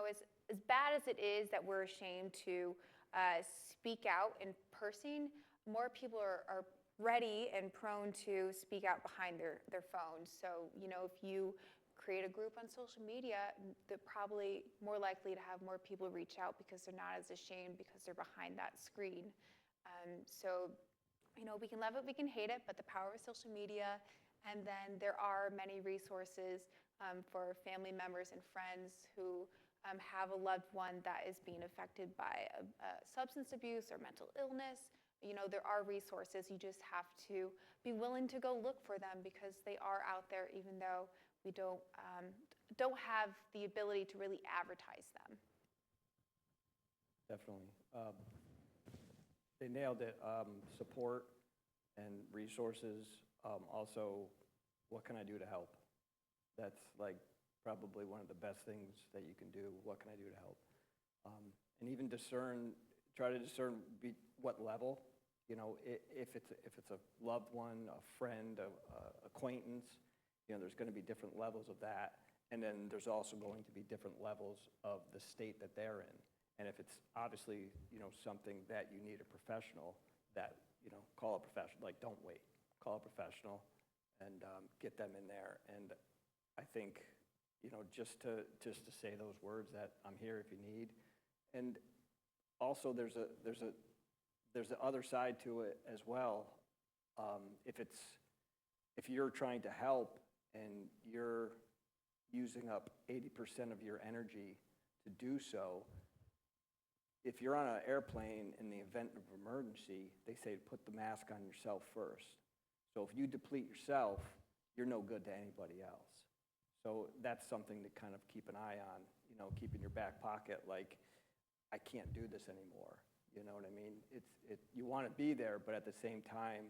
as bad as it is that we're ashamed to speak out in person, more people are ready and prone to speak out behind their phones. So, if you create a group on social media, they're probably more likely to have more people reach out because they're not as ashamed because they're behind that screen. So, we can love it, we can hate it, but the power of social media. And then there are many resources for family members and friends who have a loved one that is being affected by substance abuse or mental illness. There are resources. You just have to be willing to go look for them because they are out there, even though we don't have the ability to really advertise them. Definitely. They nailed it. Support and resources. Also, what can I do to help? That's like probably one of the best things that you can do. What can I do to help? And even try to discern what level. If it's a loved one, a friend, a acquaintance, there's going to be different levels of that. And then there's also going to be different levels of the state that they're in. And if it's obviously, something that you need a professional, that, call a professional, like don't wait. Call a professional and get them in there. And I think, just to say those words that I'm here if you need. And also there's the other side to it as well. If you're trying to help and you're using up 80% of your energy to do so, if you're on an airplane in the event of emergency, they say to put the mask on yourself first. So if you deplete yourself, you're no good to anybody else. So that's something to kind of keep an eye on, keep in your back pocket, like, I can't do this anymore. You know what I mean? You want to be there, but at the same time,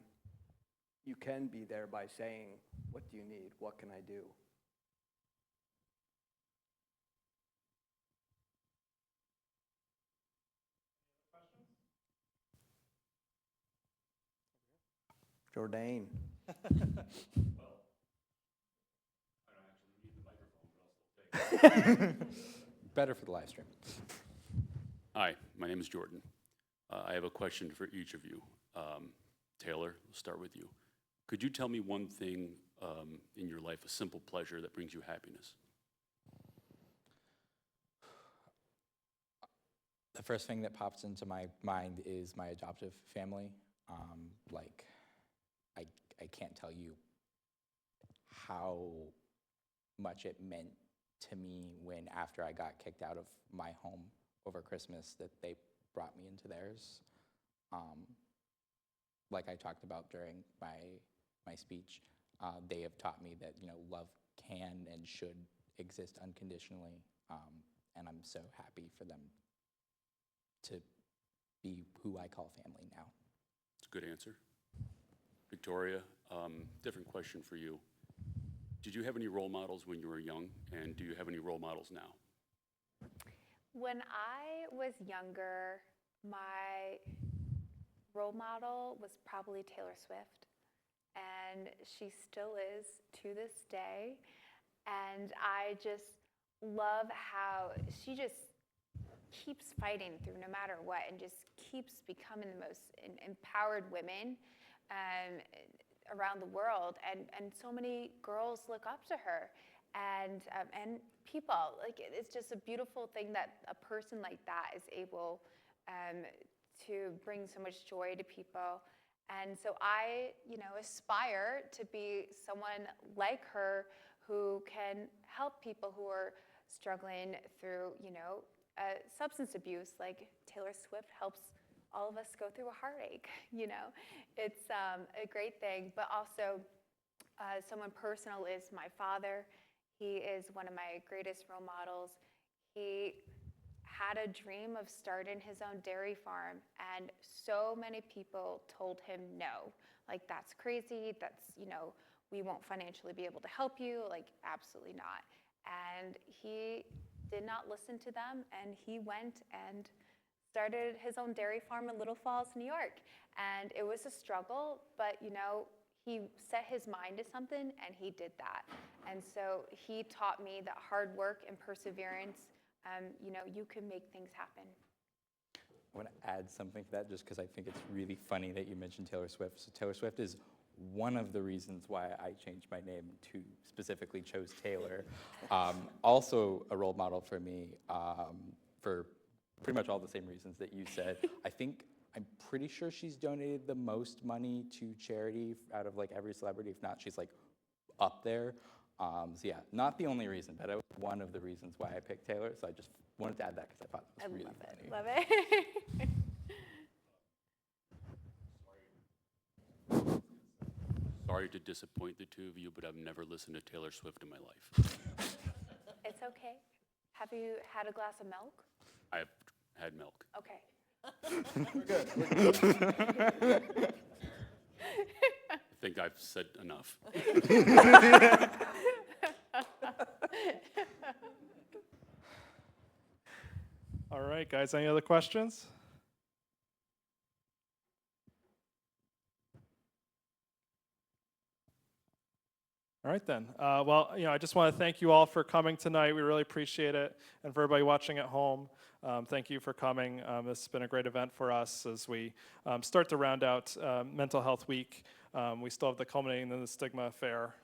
you can be there by saying, what do you need? What can I do? Jourdain. Better for the live stream. Hi, my name is Jordan. I have a question for each of you. Taylor, we'll start with you. Could you tell me one thing in your life, a simple pleasure that brings you happiness? The first thing that pops into my mind is my adoptive family. I can't tell you how much it meant to me when, after I got kicked out of my home over Christmas, that they brought me into theirs. Like I talked about during my speech, they have taught me that love can and should exist unconditionally, and I'm so happy for them to be who I call family now. It's a good answer. Victoria, different question for you. Did you have any role models when you were young, and do you have any role models now? When I was younger, my role model was probably Taylor Swift, and she still is to this day. And I just love how she just keeps fighting through no matter what, and just keeps becoming the most empowered women around the world. And so many girls look up to her, and people. It's just a beautiful thing that a person like that is able to bring so much joy to people. And so I, aspire to be someone like her who can help people who are struggling through, substance abuse. Like Taylor Swift helps all of us go through a heartache. It's a great thing. But also, someone personal is my father. He is one of my greatest role models. He had a dream of starting his own dairy farm, and so many people told him no. Like, that's crazy, we won't financially be able to help you, absolutely not. And he did not listen to them, and he went and started his own dairy farm in Little Falls, New York. And it was a struggle, but you know, he set his mind to something and he did that. And so he taught me that hard work and perseverance, you know, you can make things happen. I want to add something to that just because I think it's really funny that you mentioned Taylor Swift. So Taylor Swift is one of the reasons why I changed my name to specifically chose Taylor. Also a role model for me for pretty much all the same reasons that you said. I'm pretty sure she's donated the most money to charity out of like every celebrity. If not, she's like up there. So yeah, not the only reason, but it was one of the reasons why I picked Taylor. So I just wanted to add that because I thought it was really funny. Love it. Sorry to disappoint the two of you, but I've never listened to Taylor Swift in my life. It's okay. Have you had a glass of milk? I've had milk. Okay. I think I've said enough. All right, guys, any other questions? All right then. Well, I just want to thank you all for coming tonight. We really appreciate it, and for everybody watching at home, thank you for coming. This has been a great event for us as we start to round out Mental Health Week. We still have the culminating in the Stigma Fair.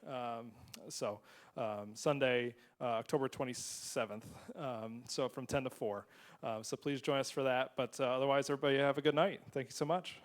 Sunday, October 27th. So from 10 to 4. So please join us for that. But otherwise, everybody have a good night. Thank you so much.